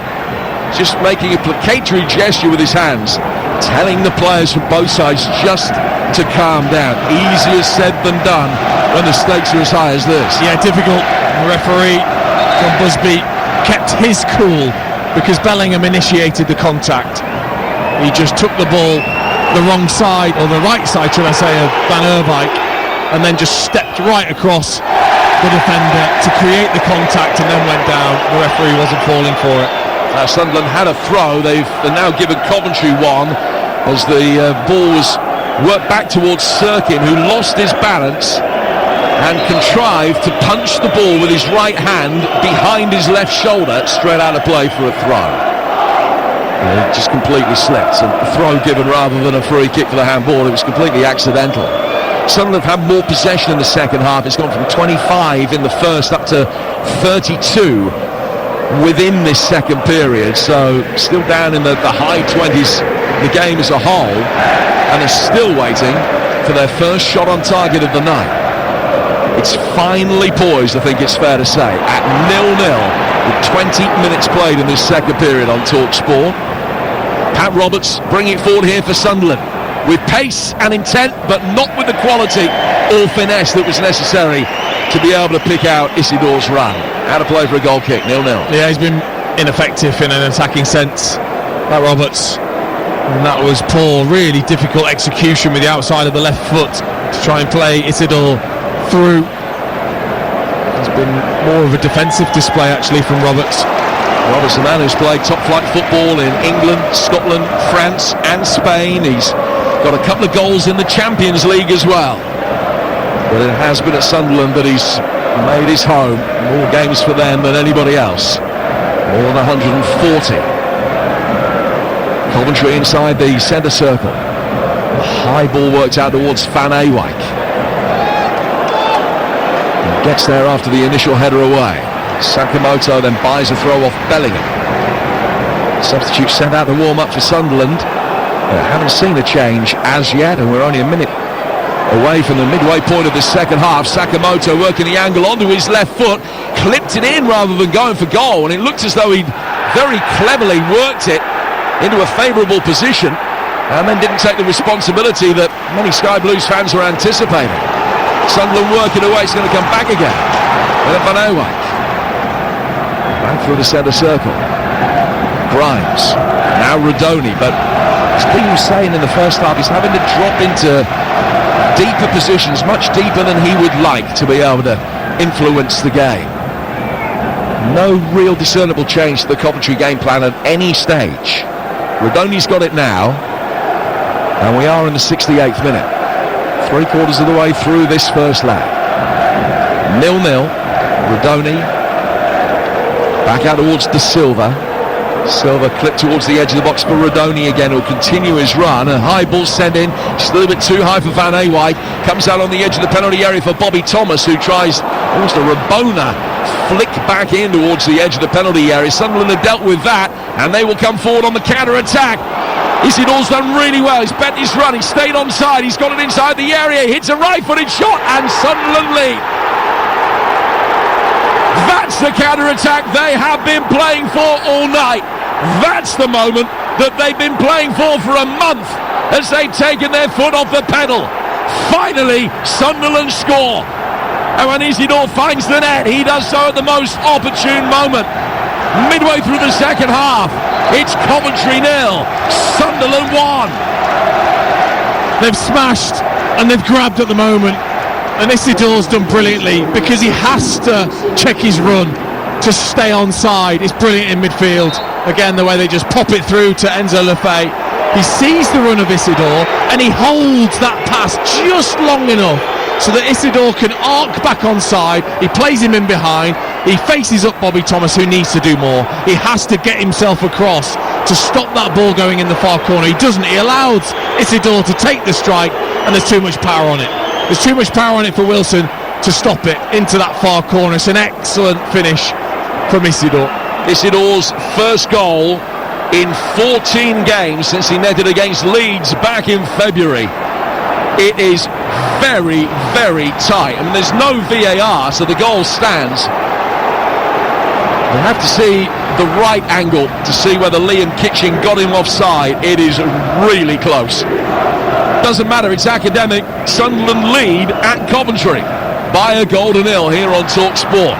just making a placatory gesture with his hands, telling the players from both sides just to calm down. Easier said than done when the stakes are as high as this. Yeah, difficult. The referee, John Busby, kept his cool because Bellingham initiated the contact. He just took the ball the wrong side, or the right side should I say, of Van Ewijk, and then just stepped right across the defender to create the contact and then went down. The referee wasn't falling for it. Sunderland had a throw. They've now given Coventry one as the ball was worked back towards Sirkin, who lost his balance and contrived to punch the ball with his right hand behind his left shoulder straight out of play for a throw. It just completely slipped. A throw given rather than a free kick for the handball. It was completely accidental. Sunderland have had more possession in the second half. It's gone from 25 in the first up to 32 within this second period, so still down in the high 20s the game as a whole, and they're still waiting for their first shot on target of the night. It's finally poised, I think it's fair to say, at 0-0 with 20 minutes played in this second period on TalkSport. Pat Roberts bringing it forward here for Sunderland with pace and intent, but not with the quality or finesse that was necessary to be able to pick out Isidore's run. Out of play for a goal kick, 0-0. Yeah, he's been ineffective in an attacking sense, Pat Roberts. And that was poor, really difficult execution with the outside of the left foot to try and play Isidore through. It's been more of a defensive display actually from Roberts. Roberts, a man who's played top-flight football in England, Scotland, France and Spain. He's got a couple of goals in the Champions League as well. But it has been at Sunderland that he's made his home. More games for them than anybody else. More than 140. Coventry inside the centre circle. High ball worked out towards Van Ewijk. Gets there after the initial header away. Sakamoto then buys a throw off Bellingham. Substitute sent out to warm up for Sunderland. Haven't seen a change as yet, and we're only a minute away from the midway point of the second half. Sakamoto working the angle onto his left foot, clipped it in rather than going for goal, and it looked as though he'd very cleverly worked it into a favourable position and then didn't take the responsibility that many Sky Blues fans were anticipating. Sunderland working away, it's going to come back again. And Van Ewijk back through the centre circle. Grimes, now Rodoni, but as Dean was saying in the first half, he's having to drop into deeper positions, much deeper than he would like to be able to influence the game. No real discernible change to the Coventry game plan at any stage. Rodoni's got it now, and we are in the 68th minute. 3/4 of the way through this first leg. 0-0. Rodoni back out towards De Silva. Silva clipped towards the edge of the box for Rodoni again, who'll continue his run. A high ball sent in, just a little bit too high for Van Ewijk. Comes out on the edge of the penalty area for Bobby Thomas, who tries almost a Rabona flick back in towards the edge of the penalty area. Sunderland have dealt with that, and they will come forward on the counter-attack. Isidore's done really well. He's bent his run, he's stayed onside, he's got it inside the area, he hits a right-footed shot, and Sunderland lead. That's the counter-attack they have been playing for all night. That's the moment that they've been playing for a month as they've taken their foot off the pedal. Finally, Sunderland score. And when Isidore finds the net, he does so at the most opportune moment. Midway through the second half, it's Coventry 0, Sunderland 1. They've smashed and they've grabbed at the moment. And Isidore's done brilliantly because he has to check his run to stay onside. It's brilliant in midfield. Again, the way they just pop it through to Enzo Lefebvre. He sees the run of Isidore and he holds that pass just long enough so that Isidore can arc back onside. He plays him in behind. He faces up Bobby Thomas, who needs to do more. He has to get himself across to stop that ball going in the far corner. He doesn't. He allows Isidore to take the strike, and there's too much power on it. There's too much power on it for Wilson to stop it into that far corner. It's an excellent finish from Isidore. Isidore's first goal in 14 games since he netted against Leeds back in February. It is very, very tight. I mean, there's no VAR, so the goal stands. We'll have to see the right angle to see whether Liam Kitching got him offside. It is really close. Doesn't matter, it's academic. Sunderland lead at Coventry by a goal to 0 here on TalkSport.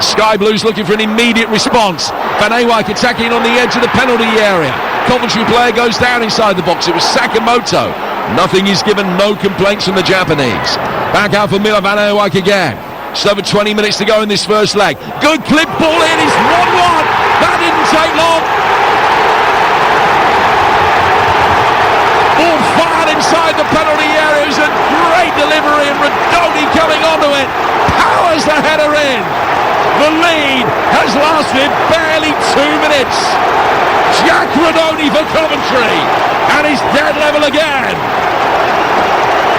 Sky Blues looking for an immediate response. Van Ewijk attacking on the edge of the penalty area. Coventry player goes down inside the box. It was Sakamoto. Nothing is given, no complaints from the Japanese. Back out for Mila Van Ewijk again. Just over 20 minutes to go in this first leg. Good clip ball in, it's 1-1. That didn't take long. Ball fired inside the penalty area. It was a great delivery, and Rodoni coming onto it powers the header in. The lead has lasted barely 2 minutes. Jack Rodoni for Coventry, and he's dead level again.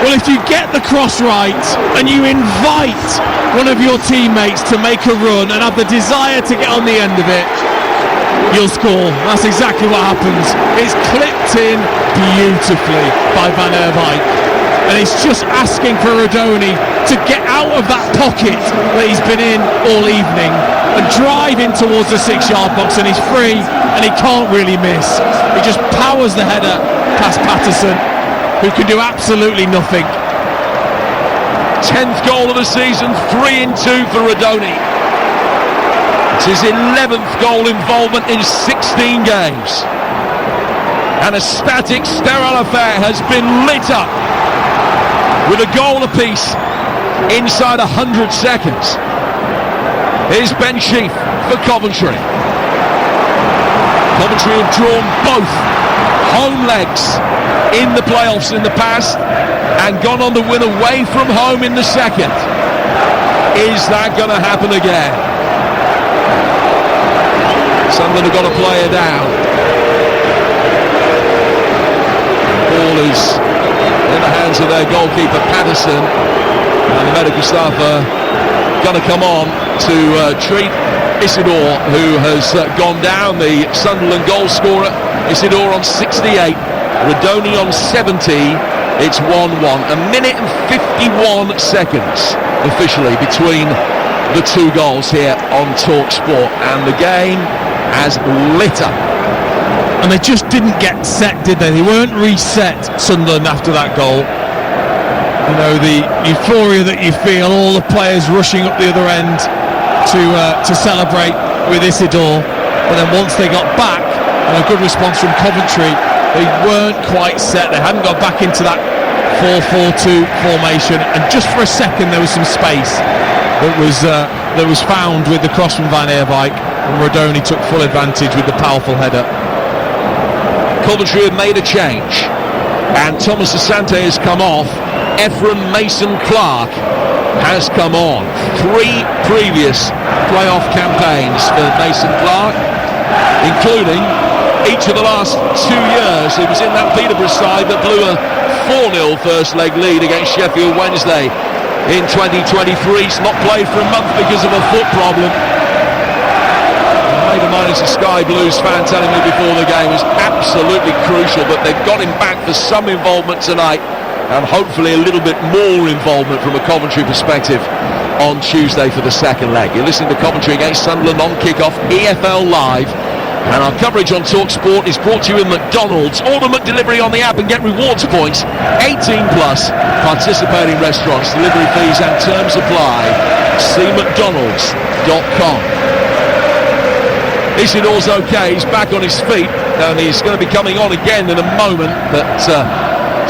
Well, if you get the cross right and you invite one of your teammates to make a run and have the desire to get on the end of it, you'll score. That's exactly what happens. It's clipped in beautifully by Van Ewijk, and it's just asking for Rodoni to get out of that pocket that he's been in all evening and drive in towards the 6-yard box, and he's free and he can't really miss. He just powers the header past Patterson, who can do absolutely nothing. 10th goal of the season, 3 in 2 for Rodoni. It's his 11th goal involvement in 16 games. and a static, sterile affair has been lit up with a goal apiece inside 100 seconds. Here's Ben Sheaf for Coventry. Coventry have drawn both home legs in the playoffs in the past and gone on to win away from home in the second. Is that going to happen again? Sunderland have got to play it down. Ball is in the hands of their goalkeeper Patterson, and the medical staff are going to come on to treat Isidore, who has gone down, the Sunderland goal scorer. Isidore on 68, Radoni on 70. It's 1-1. A minute and 51 seconds officially between the two goals here on TalkSport, and the game has lit up. And they just didn't get set, did they? They weren't reset, Sunderland, after that goal. You know, the euphoria that you feel, all the players rushing up the other end to celebrate with Isidore. But then once they got back, and a good response from Coventry, they weren't quite set. They hadn't got back into that 4-4-2 formation, and just for a second there was some space that was found with the cross from Van Eerwijk, and Radoni took full advantage with the powerful header. Coventry have made a change, and Thomas Asante has come off. Ephraim Mason-Clark has come on. 3 previous playoff campaigns for Mason-Clark, including each of the last 2 years. He was in that Peterborough side that blew a 4-0 first leg lead against Sheffield Wednesday in 2023. He's not played for a month because of a foot problem. A mine as a Sky Blues fan telling me before the game was absolutely crucial, but they've got him back for some involvement tonight, and hopefully a little bit more involvement from a Coventry perspective on Tuesday for the second leg. You're listening to Coventry against Sunderland on kickoff, EFL Live, and our coverage on TalkSport is brought to you in McDonald's. Order McDelivery on the app and get rewards points. 18 plus, participating restaurants, delivery fees and terms apply. See mcdonalds.com. Isidore's okay, he's back on his feet, and he's going to be coming on again in a moment, but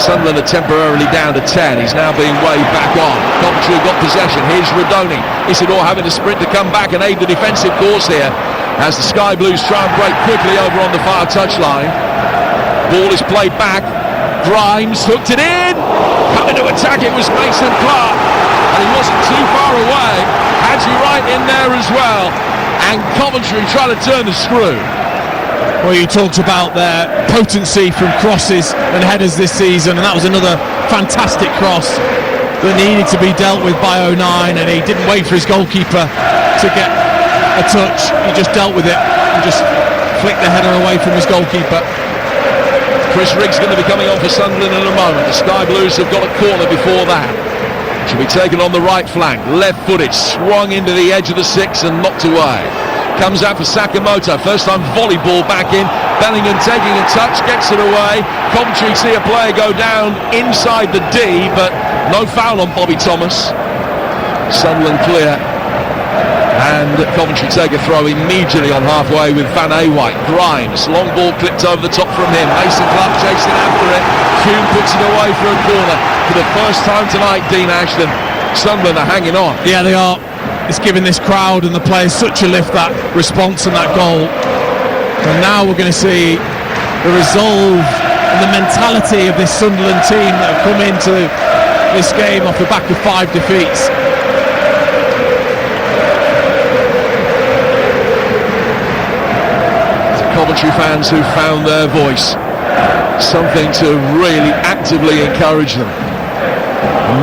Sunderland are temporarily down to 10. He's now being waved back on. Coventry got possession. Here's Radoni. Isidore having to sprint to come back and aid the defensive course here as the Sky Blues try and break quickly over on the far touchline. Ball is played back. Grimes hooked it in. Coming to attack it was Mason-Clark, and he wasn't too far away. Hadji right in there as well. And Coventry trying to turn the screw. Well, you talked about their potency from crosses and headers this season, and that was another fantastic cross that needed to be dealt with by 09, and he didn't wait for his goalkeeper to get a touch. He just dealt with it and just flicked the header away from his goalkeeper. Chris Riggs going to be coming on for Sunderland in a moment. The Sky Blues have got a corner before that. Should be taken on the right flank, left-footed, swung into the edge of the 6 and knocked away. Comes out for Sakamoto, first time volley ball back in. Bellingham taking a touch, gets it away. Coventry see a player go down inside the D, but no foul on Bobby Thomas. Sunderland clear, and Coventry take a throw immediately on halfway with Van Eerwijk. Grimes, long ball clipped over the top from him. Mason-Clark chasing after it. Hume puts it away for a corner. For the first time tonight, Dean Ashton, Sunderland are hanging on. Yeah, they are. It's given this crowd and the players such a lift, that response and that goal. And now we're going to see the resolve and the mentality of this Sunderland team that have come into this game off the back of 5 defeats. Coventry fans who found their voice, something to really actively encourage them.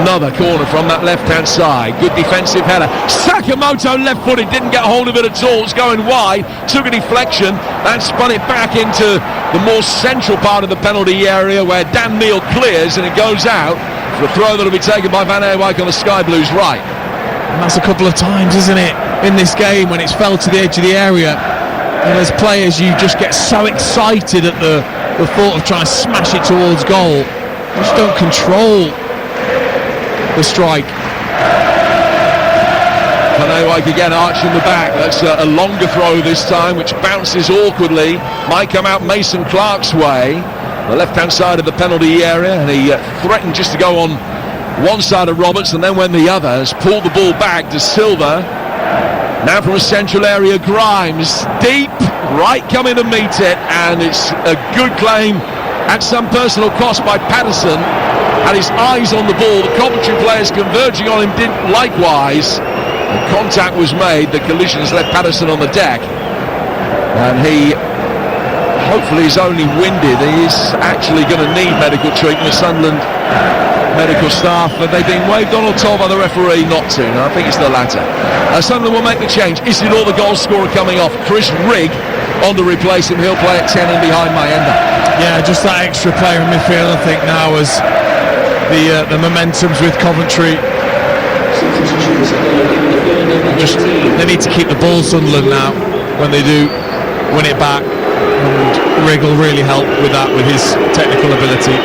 Another corner from that left-hand side. Good defensive header. Sakamoto left-footed, didn't get hold of it at all. It's going wide, took a deflection, and spun it back into the more central part of the penalty area where Dan Neal clears, and it goes out for a throw that will be taken by Van Eerwijk on the Sky Blues right. And that's a couple of times, isn't it, in this game when it's fell to the edge of the area. And as players, you just get so excited at the thought of trying to smash it towards goal. You just don't control the strike. Van Eerwijk again arching the back. That's a longer throw this time, which bounces awkwardly. Might come out Mason-Clark's way. the left-hand side of the penalty area, and he threatened just to go on one side of Roberts, and then when the other has pulled the ball back to Silva. Now from a central area, Grimes, deep, right coming to meet it, and it's a good claim at some personal cost by Patterson. Had his eyes on the ball, the Coventry players converging on him did likewise. The contact was made, the collision has left Patterson on the deck, and he hopefully is only winded. He is actually going to need medical treatment. The Sunderland medical staff, but they've been waved on or told by the referee not to. No, I think it's the latter. Sunderland will make the change. Isidore, the goal scorer, coming off. Chris Rigg on to replace him. He'll play at 10 and behind Mayenda. Yeah, just that extra player in midfield, I think, now as the momentum's with Coventry. They need to keep the ball, Sunderland, now when they do win it back, and Rigg will really help with that, with his technical ability.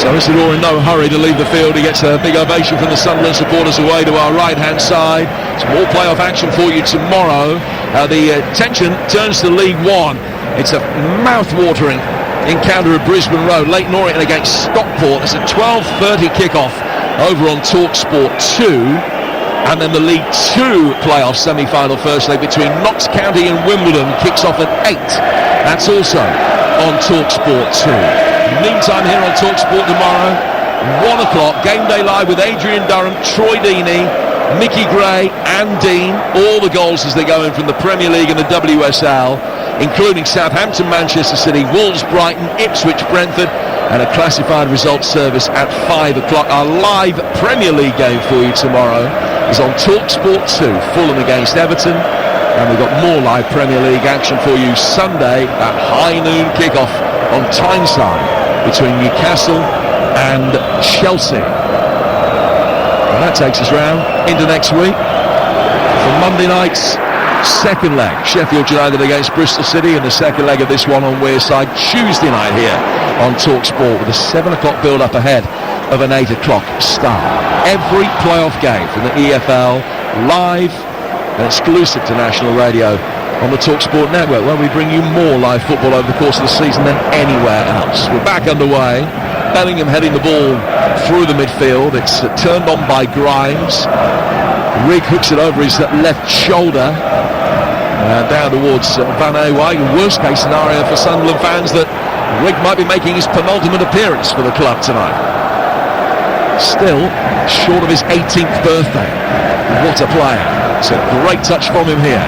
So Isidore in no hurry to leave the field. He gets a big ovation from the Sunderland supporters away to our right-hand side. Some more playoff action for you tomorrow. The attention turns to League One. It's a mouth-watering encounter at Brisbane Road. Leyton Orient against Stockport. It's a 12:30 kickoff over on TalkSport 2. And then the League 2 playoff semi-final first leg between Notts County and Wimbledon kicks off at 8. That's also on TalkSport 2. Meantime, here on TalkSport tomorrow, 1 o'clock, Game Day Live with Adrian Durham, Troy Deeney, Mickey Gray and Dean. All the goals as they go in from the Premier League and the WSL, including Southampton, Manchester City, Wolves, Brighton, Ipswich, Brentford, and a classified results service at 5 o'clock. Our live Premier League game for you tomorrow is on TalkSport 2, Fulham against Everton. And we've got more live Premier League action for you Sunday, that high noon kickoff on Tyneside between Newcastle and Chelsea. And that takes us round into next week for Monday night's second leg. Sheffield United against Bristol City, and the second leg of this one on Wearside Tuesday night here on TalkSport, with a 7 o'clock build-up ahead of an 8 o'clock start. Every playoff game from the EFL live and exclusive to national radio on the TalkSport network, where we bring you more live football over the course of the season than anywhere else. We're back underway. Bellingham heading the ball through the midfield. It's turned on by Grimes. Rigg hooks it over his left shoulder down towards Van Ewijk. Worst case scenario for Sunderland fans, that Rigg might be making his penultimate appearance for the club tonight. Still short of his 18th birthday. What a player. It's a great touch from him here.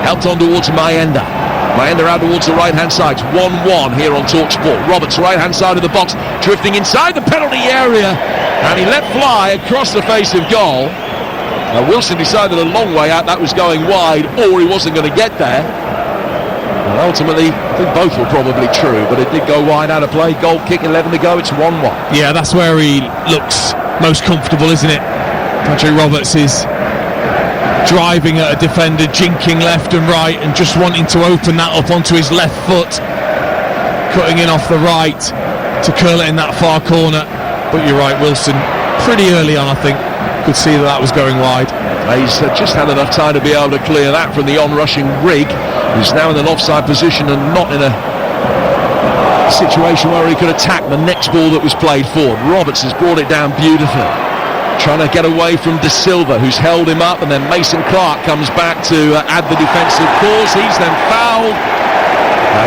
Helped on towards Mayenda. Mayenda out towards the right-hand side. 1-1 here on TalkSport. Roberts, right-hand side of the box, drifting inside the penalty area, and he let fly across the face of goal. Now Wilson decided a long way out that was going wide, or he wasn't going to get there. And ultimately, I think both were probably true, but it did go wide out of play. Goal kick, 11 to go. It's 1-1. Yeah, that's where he looks most comfortable, isn't it? Patrick Roberts is driving at a defender, jinking left and right, and just wanting to open that up onto his left foot, cutting in off the right to curl it in that far corner. But you're right, Wilson, pretty early on, I think, could see that was going wide. He's just had enough time to be able to clear that from the on-rushing Rigg, who's now in an offside position and not in a situation where he could attack the next ball that was played forward. Roberts has brought it down beautifully, trying to get away from De Silva, who's held him up, and then Mason Clark comes back to add the defensive cause. He's then fouled.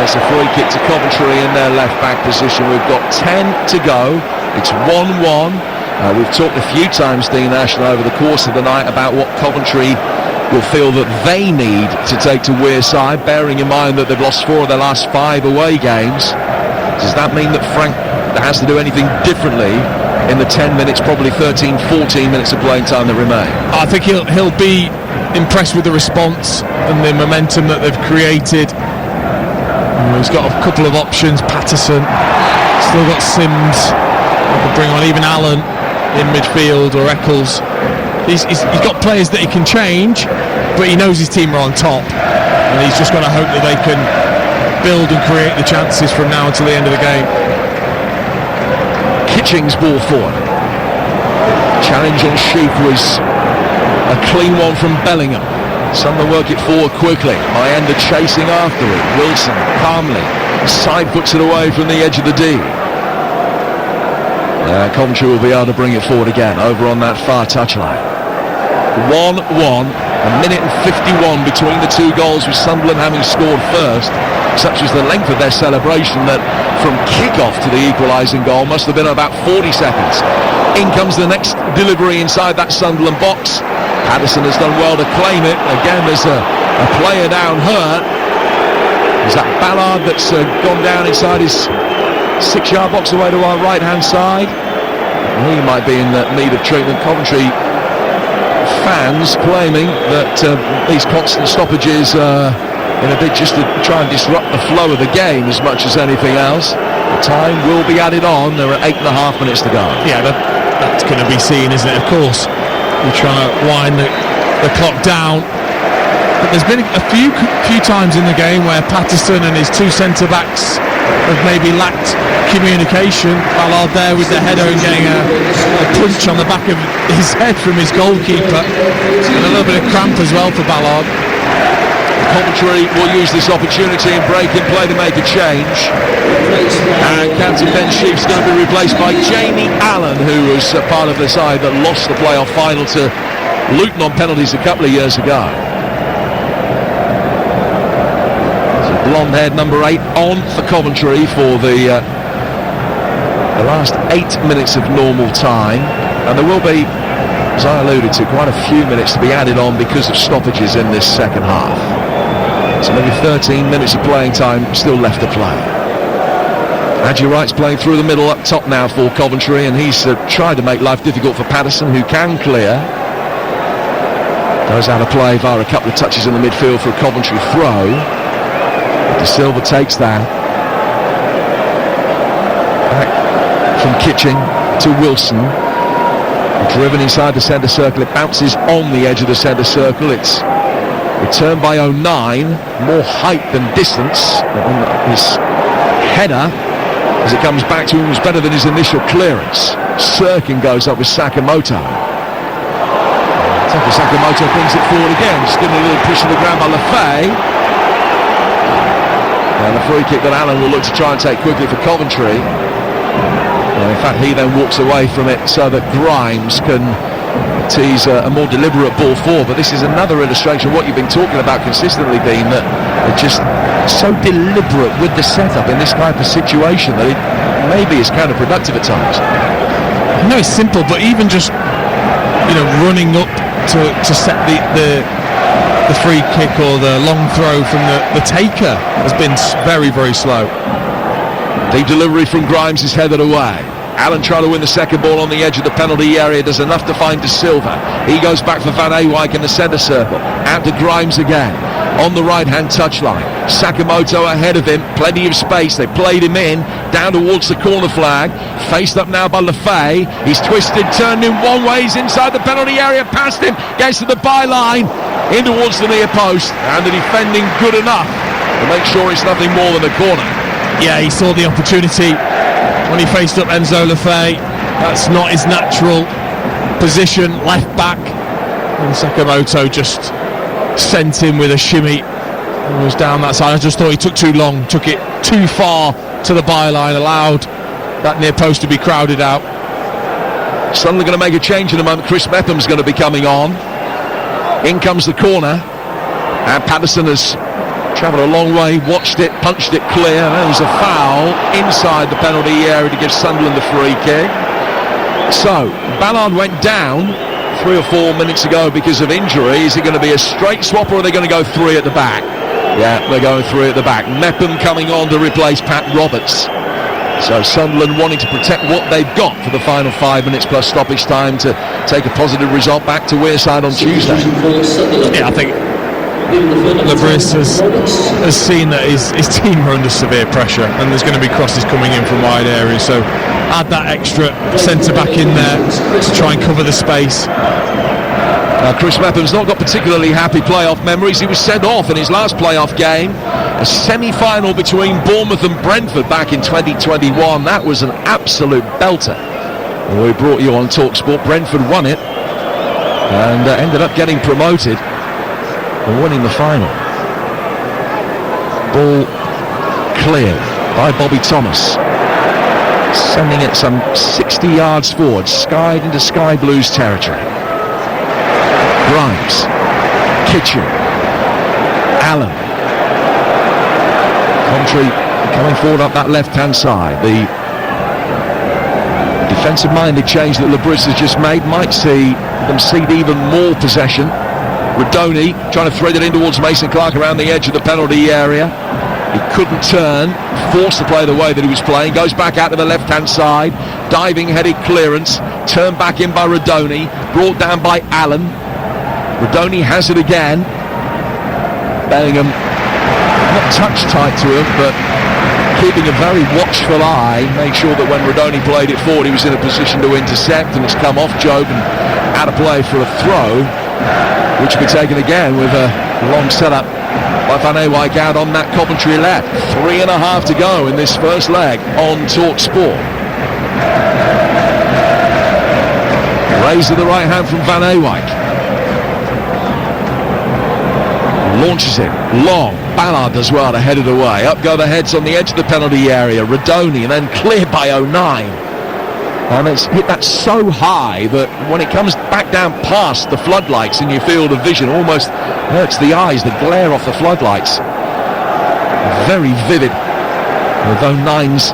It's a free kick to Coventry in their left-back position. We've got 10 to go. It's 1-1. We've talked a few times, Dean Ashton, over the course of the night about what Coventry will feel that they need to take to Wearside, bearing in mind that they've lost 4 of their last 5 away games. Does that mean that Frank has to do anything differently in the 10 minutes, probably 13, 14 minutes of playing time that remain? I think he'll be impressed with the response and the momentum that they've created. He's got a couple of options. Patterson, still got Sims, I could bring on even Allen in midfield, or Eccles. He's got players that he can change, but he knows his team are on top, and he's just got to hope that they can build and create the chances from now until the end of the game. Kitching's ball forward. Challenge on Sheep was a clean one from Bellingham. Sunderland work it forward quickly. Mayenda chasing after it. Wilson calmly side puts it away from the edge of the D. Coventry will be able to bring it forward again over on that far touchline. 1-1, a minute and 51 between the two goals, with Sunderland having scored first. Such is the length of their celebration that from kick-off to the equalising goal must have been about 40 seconds. In comes the next delivery inside that Sunderland box. Patterson has done well to claim it. Again, there's a player down hurt. Is that Ballard that's gone down inside his 6-yard box away to our right-hand side? He might be in need of treatment. Coventry fans claiming that these constant stoppages in a bid just to try and disrupt the flow of the game as much as anything else. The time will be added on. There are 8.5 minutes to go. Yeah, that's going to be seen, isn't it? Of course, you're trying to wind the clock down. But there's been a few times in the game where Patterson and his two centre-backs have maybe lacked communication. Ballard there with the header and getting a punch on the back of his head from his goalkeeper. And a little bit of cramp as well for Ballard. Coventry will use this opportunity in breaking play to make a change. And Captain Ben Sheaf's going to be replaced by Jamie Allen, who was part of the side that lost the playoff final to Luton on penalties a couple of years ago. Blonde-haired number 8 on for Coventry for the last 8 minutes of normal time, and there will be, as I alluded to, quite a few minutes to be added on because of stoppages in this second half. So maybe 13 minutes of playing time still left to play. Adji Wright's playing through the middle up top now for Coventry, and he's tried to make life difficult for Patterson, who can clear. Goes out of play via a couple of touches in the midfield for a Coventry throw. De Silva takes that. Back from Kitching to Wilson. Driven inside the centre circle. It bounces on the edge of the centre circle. It's returned by 09. More height than distance. His header, as it comes back to him, was better than his initial clearance. Sirkin goes up with Sakamoto. Sakamoto brings it forward again. Just giving a little push to the ground by Lefay. And a free kick that Allen will look to try and take quickly for Coventry. And in fact, he then walks away from it so that Grimes can tease a more deliberate ball forward. But this is another illustration of what you've been talking about consistently, Dean, that they're just so deliberate with the setup in this type of situation that it maybe is counterproductive at times. I know it's simple, but even just running up to set the free kick or the long throw from the taker has been very, very slow. Deep delivery from Grimes is headed away. Allen trying to win the second ball on the edge of the penalty area. Does enough to find De Silva. He goes back for Van Ewijk in the centre circle. Out to Grimes again. On the right-hand touchline. Sakamoto ahead of him. Plenty of space. They played him in. Down towards the corner flag. Faced up now by Lefay. He's twisted, turned in one way. He's inside the penalty area. Past him. Gets to the byline. In towards the near post. And the defending good enough to make sure it's nothing more than a corner. Yeah, he saw the opportunity when he faced up Enzo Lefay. That's not his natural position, left back, and Sakamoto just sent him with a shimmy and was down that side. I just thought he took too long, took it too far to the byline, allowed that near post to be crowded out. Suddenly going to make a change in a moment. Chris Mepham's going to be coming on. In comes the corner, and Patterson has travelled a long way, watched it, punched it clear. There was a foul inside the penalty area to give Sunderland the free kick. So Ballard went down 3 or 4 minutes ago because of injury. Is it going to be a straight swap, or are they going to go 3 at the back? Yeah, they're going 3 at the back. Mepham coming on to replace Pat Roberts. So Sunderland wanting to protect what they've got for the final 5 minutes plus stoppage time to take a positive result back to Wearside on Tuesday. Yeah, I think Lebris has seen that his team are under severe pressure, and there's going to be crosses coming in from wide areas, so add that extra centre back in there to try and cover the space. Chris Mepham's not got particularly happy playoff memories. He was sent off in his last playoff game, a semi-final between Bournemouth and Brentford back in 2021. That was an absolute belter. We brought you on TalkSport. Brentford won it and ended up getting promoted. and winning the final. Ball cleared by Bobby Thomas, sending it some 60 yards forward, skied into Sky Blues territory. Grimes, Kitchen, Allen. Coventry coming forward up that left-hand side. The defensive-minded change that Lebris has just made might see them cede even more possession. Redoni trying to thread it in towards Mason Clark around the edge of the penalty area. He couldn't turn, forced to play the way that he was playing, goes back out to the left-hand side, diving headed clearance, turned back in by Redoni, brought down by Allen. Redoni has it again. Bellingham not touch tight to him, but keeping a very watchful eye, made sure that when Redoni played it forward, he was in a position to intercept, and it's come off Job and out of play for a throw, which will be taken again with a long setup by Van Ewijk out on that Coventry left. 3.5 to go in this first leg on Talk Sport. Raise to the right hand from Van Ewijk. Launches it long. Ballard does well to head it away. Up go the heads on the edge of the penalty area. Redoni, and then cleared by 09. And it's hit that so high that when it comes back down past the floodlights in your field of vision, almost hurts the eyes, the glare off the floodlights. Very vivid with 09's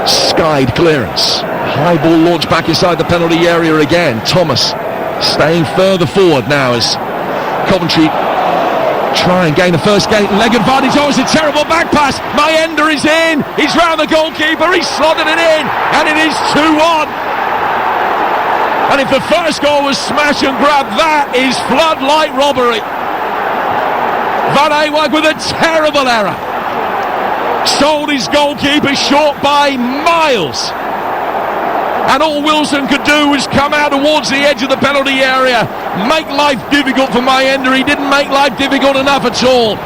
skied clearance. High ball launched back inside the penalty area again. Thomas staying further forward now as Coventry try and gain the first leg advantage. Oh, it's a terrible back pass. Mayenda is in. He's round the goalkeeper. He's slotted it in. And it is 2-1. And if the first goal was smash and grab, that is floodlight robbery. Van Ewijk with a terrible error. Sold his goalkeeper short by miles. And all Wilson could do was come out towards the edge of the penalty area, make life difficult for Mayenda. He didn't make life difficult enough at all.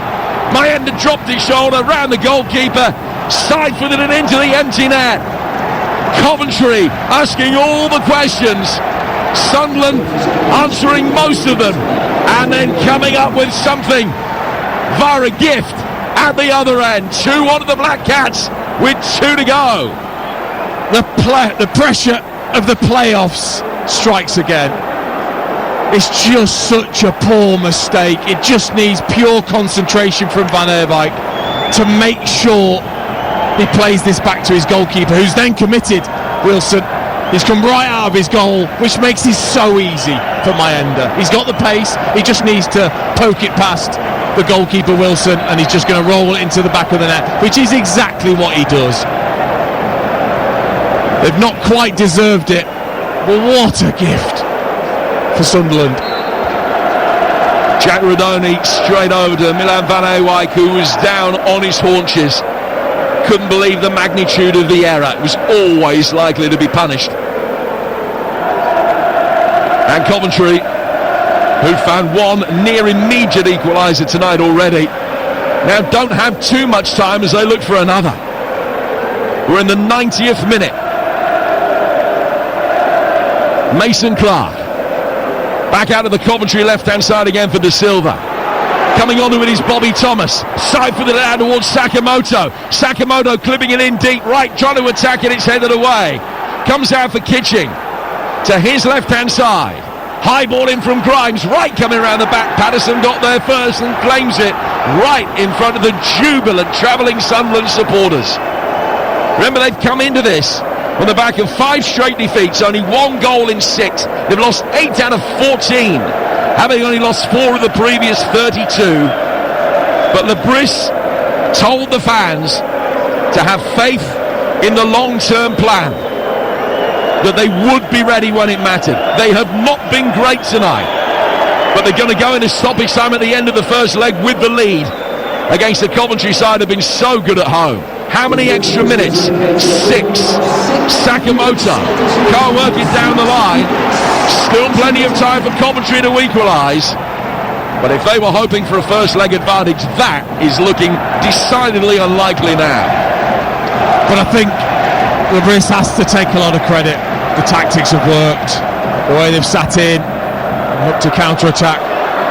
Mayenda dropped his shoulder round the goalkeeper, side-footed it into the empty net. Coventry asking all the questions, Sunderland answering most of them, and then coming up with something via a gift at the other end. 2-1 to the Black Cats with 2 to go. The pressure of the playoffs strikes again. It's just such a poor mistake. It just needs pure concentration from Van Ewijk to make sure he plays this back to his goalkeeper, who's then committed. Wilson, he's come right out of his goal, which makes it so easy for Mayenda. He's got the pace, he just needs to poke it past the goalkeeper Wilson, and he's just going to roll it into the back of the net, which is exactly what he does. They've not quite deserved it, but what a gift for Sunderland. Jack Redoni straight over to Milan Van Ewijk, who was down on his haunches. Couldn't believe the magnitude of the error. It was always likely to be punished. And Coventry, who found one near immediate equaliser tonight already, now don't have too much time as they look for another. We're in the 90th minute. Mason Clark back out of the Coventry left-hand side again for De Silva. Coming on with his Bobby Thomas, side footed it out towards Sakamoto. Sakamoto clipping it in deep right, trying to attack it, it's headed away. Comes out for Kitching to his left-hand side. High ball in from Grimes, right coming around the back. Patterson got there first and claims it right in front of the jubilant travelling Sunderland supporters. Remember, they've come into this on the back of 5 straight defeats, only 1 goal in 6. They've lost 8 out of 14, having only lost 4 of the previous 32. But Lebris told the fans to have faith in the long-term plan, that they would be ready when it mattered. They have not been great tonight, but they're going to go into stoppage time at the end of the first leg with the lead against the Coventry side who have been so good at home. How many extra minutes? 6. Sakamoto can't work it down the line. Still plenty of time for Coventry to equalise. But if they were hoping for a first leg advantage, that is looking decidedly unlikely now. But I think Lebris has to take a lot of credit. The tactics have worked. The way they've sat in, looked to counter-attack.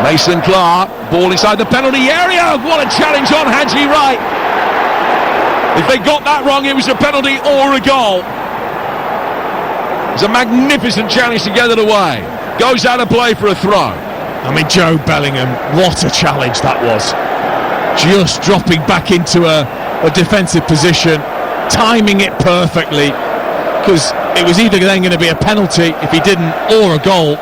Mason Clark, ball inside the penalty area. What a challenge on Haji Wright. If they got that wrong, it was a penalty or a goal. It's a magnificent challenge to get it away. Goes out of play for a throw. I mean, Joe Bellingham, what a challenge that was. Just dropping back into a defensive position, timing it perfectly, because it was either then going to be a penalty if he didn't, or a goal.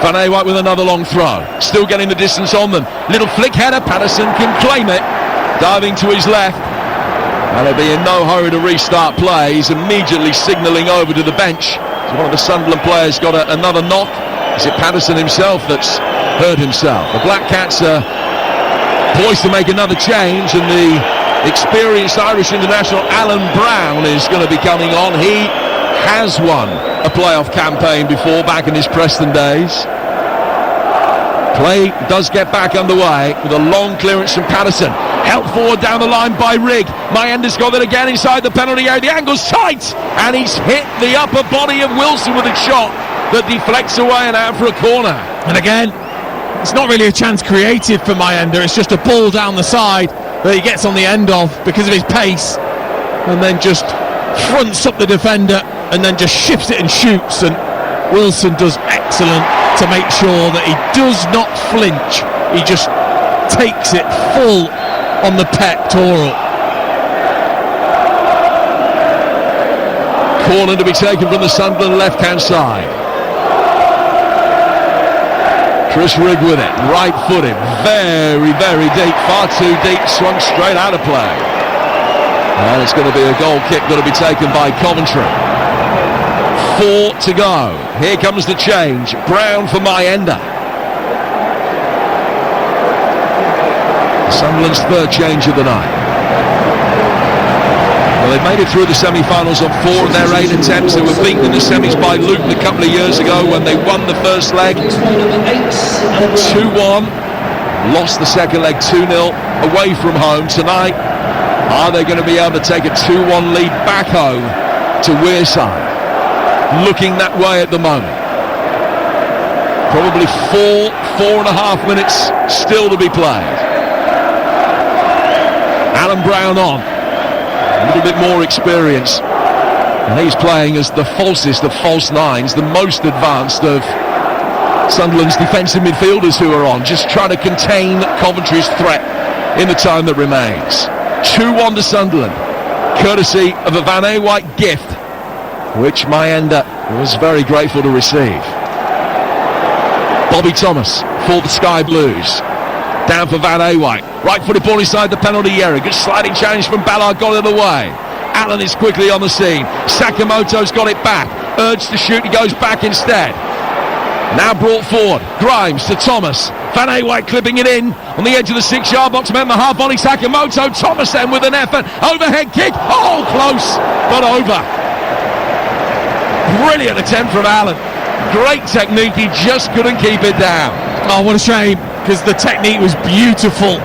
Van Ewijk with another long throw, still getting the distance on them. Little flick header, Patterson can claim it, diving to his left, and he'll be in no hurry to restart play. He's immediately signalling over to the bench. So one of the Sunderland players got another knock. Is it Patterson himself that's hurt himself? The Black Cats are poised to make another change, and the experienced Irish international Alan Brown is going to be coming on. He has won a playoff campaign before, back in his Preston days. Play does get back underway with a long clearance from Patterson. Helped forward down the line by Rigg. Mayenda's got it again inside the penalty area. The angle's tight, and he's hit the upper body of Wilson with a shot that deflects away and out for a corner. And again, it's not really a chance created for Mayenda. It's just a ball down the side that he gets on the end of because of his pace, and then just fronts up the defender and then just shifts it and shoots. And Wilson does excellent to make sure that he does not flinch. He just takes it full on the pectoral. Corner to be taken from the Sunderland left-hand side. Chris Rigg with it, right-footed, very, very deep, far too deep, swung straight out of play. And it's going to be a goal kick going to be taken by Coventry. 4 to go. Here comes the change. Brown for Mayenda. Sunderland's third change of the night. Well, they've made it through the semi-finals on 4 of their 8 attempts. They were beaten in the semis by Luton a couple of years ago when they won the first leg 2-1. Lost the second leg 2-0 away from home. Tonight, are they going to be able to take a 2-1 lead back home to Wearside? Looking that way at the moment. Probably 4.5 minutes still to be played. Alan Brown on. A little bit more experience, and he's playing as the falsest of false nines, the most advanced of Sunderland's defensive midfielders who are on, just trying to contain Coventry's threat in the time that remains. 2-1 to Sunderland, courtesy of a Van Ewijk gift, which Mayenda was very grateful to receive. Bobby Thomas for the Sky Blues. Down for Van Ewijk. Right-footed ball inside the penalty area. Good sliding challenge from Ballard, got it away. Allen is quickly on the scene. Sakamoto's got it back. Urged to shoot, he goes back instead. Now brought forward. Grimes to Thomas. Van Ewijk clipping it in on the edge of the 6-yard box. Man, the half volley. Sakamoto. Thomas then with an effort. Overhead kick. Oh, close, but over. Brilliant attempt from Allen. Great technique. He just couldn't keep it down. Oh, what a shame, because the technique was beautiful.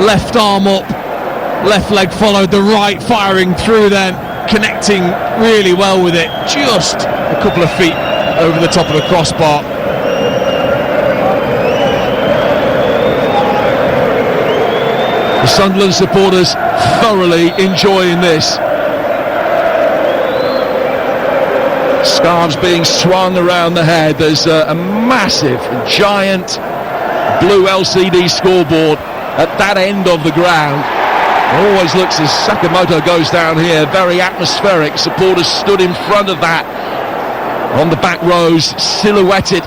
Left arm up, left leg followed, the right firing through then, connecting really well with it, just a couple of feet over the top of the crossbar. The Sunderland supporters thoroughly enjoying this. Scarves being swung around the head. There's a massive, giant blue LCD scoreboard at that end of the ground. It always looks, as Sakamoto goes down here, very atmospheric. Supporters stood in front of that on the back rows, silhouetted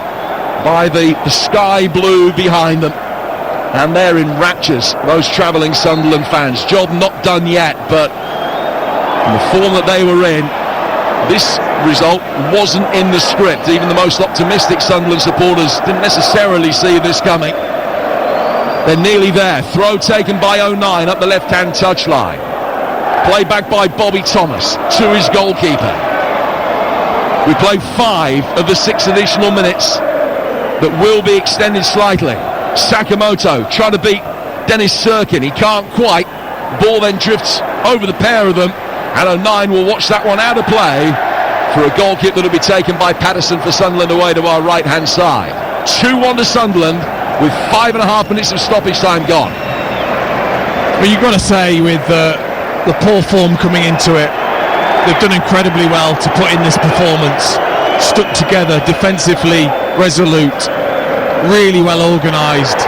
by the sky blue behind them. And they're in raptures, those travelling Sunderland fans. Job not done yet, but in the form that they were in, this result wasn't in the script. Even the most optimistic Sunderland supporters didn't necessarily see this coming. They're nearly there. Throw taken by 09 up the left-hand touchline. Play back by Bobby Thomas to his goalkeeper. We played 5 of the 6 additional minutes that will be extended slightly. Sakamoto trying to beat Dennis Sirkin. He can't quite. Ball then drifts over the pair of them. And 09 will watch that one out of play for a goal kick that will be taken by Patterson for Sunderland away to our right-hand side. 2-1 to Sunderland with 5.5 minutes of stoppage time gone. Well, you've got to say, with the poor form coming into it, they've done incredibly well to put in this performance. Stuck together, defensively resolute, really well organised.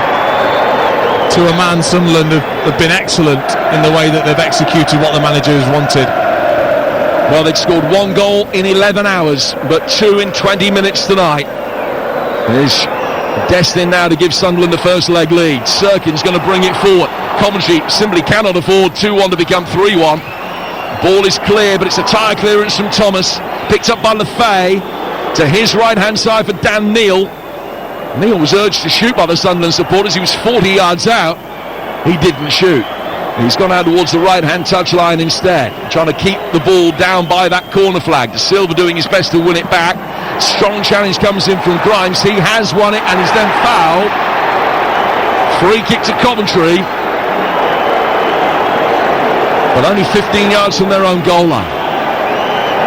To a man, Sunderland have been excellent in the way that they've executed what the manager has wanted. Well, they'd scored 1 goal in 11 hours, but 2 in 20 minutes tonight. Is destined now to give Sunderland the first leg lead. Sirkin's going to bring it forward. Coventry simply cannot afford 2-1 to become 3-1. Ball is clear, but it's a tire clearance from Thomas. Picked up by Lefay to his right-hand side for Dan Neal. Neal was urged to shoot by the Sunderland supporters. He was 40 yards out. He didn't shoot. He's gone out towards the right-hand touchline instead, trying to keep the ball down by that corner flag. De Silva doing his best to win it back. Strong challenge comes in from Grimes. He has won it and is then fouled. Free kick to Coventry, but only 15 yards from their own goal line.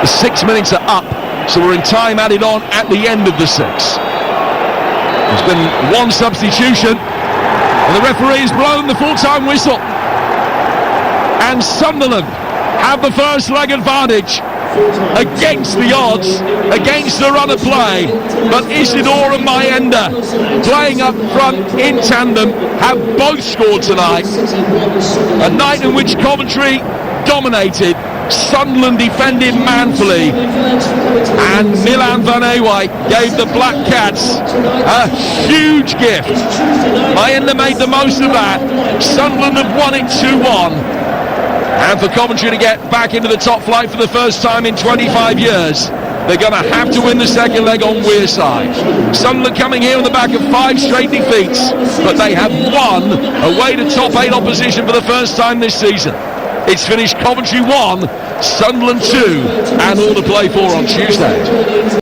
The 6 minutes are up, so we're in time added on at the end of the 6. There's been one substitution, and the referee has blown the full-time whistle. And Sunderland have the first leg advantage against the odds, against the run of play. But Isidore and Mayenda, playing up front in tandem, have both scored tonight. A night in which Coventry dominated, Sunderland defended manfully, and Milan Van Ewijk gave the Black Cats a huge gift. Mayenda made the most of that. Sunderland have won it 2-1. And for Coventry to get back into the top flight for the first time in 25 years, they're going to have to win the second leg on Wearside. Sunderland coming here on the back of 5 straight defeats, but they have won away to top 8 opposition for the first time this season. It's finished Coventry 1, Sunderland 2, and all to play for on Tuesday.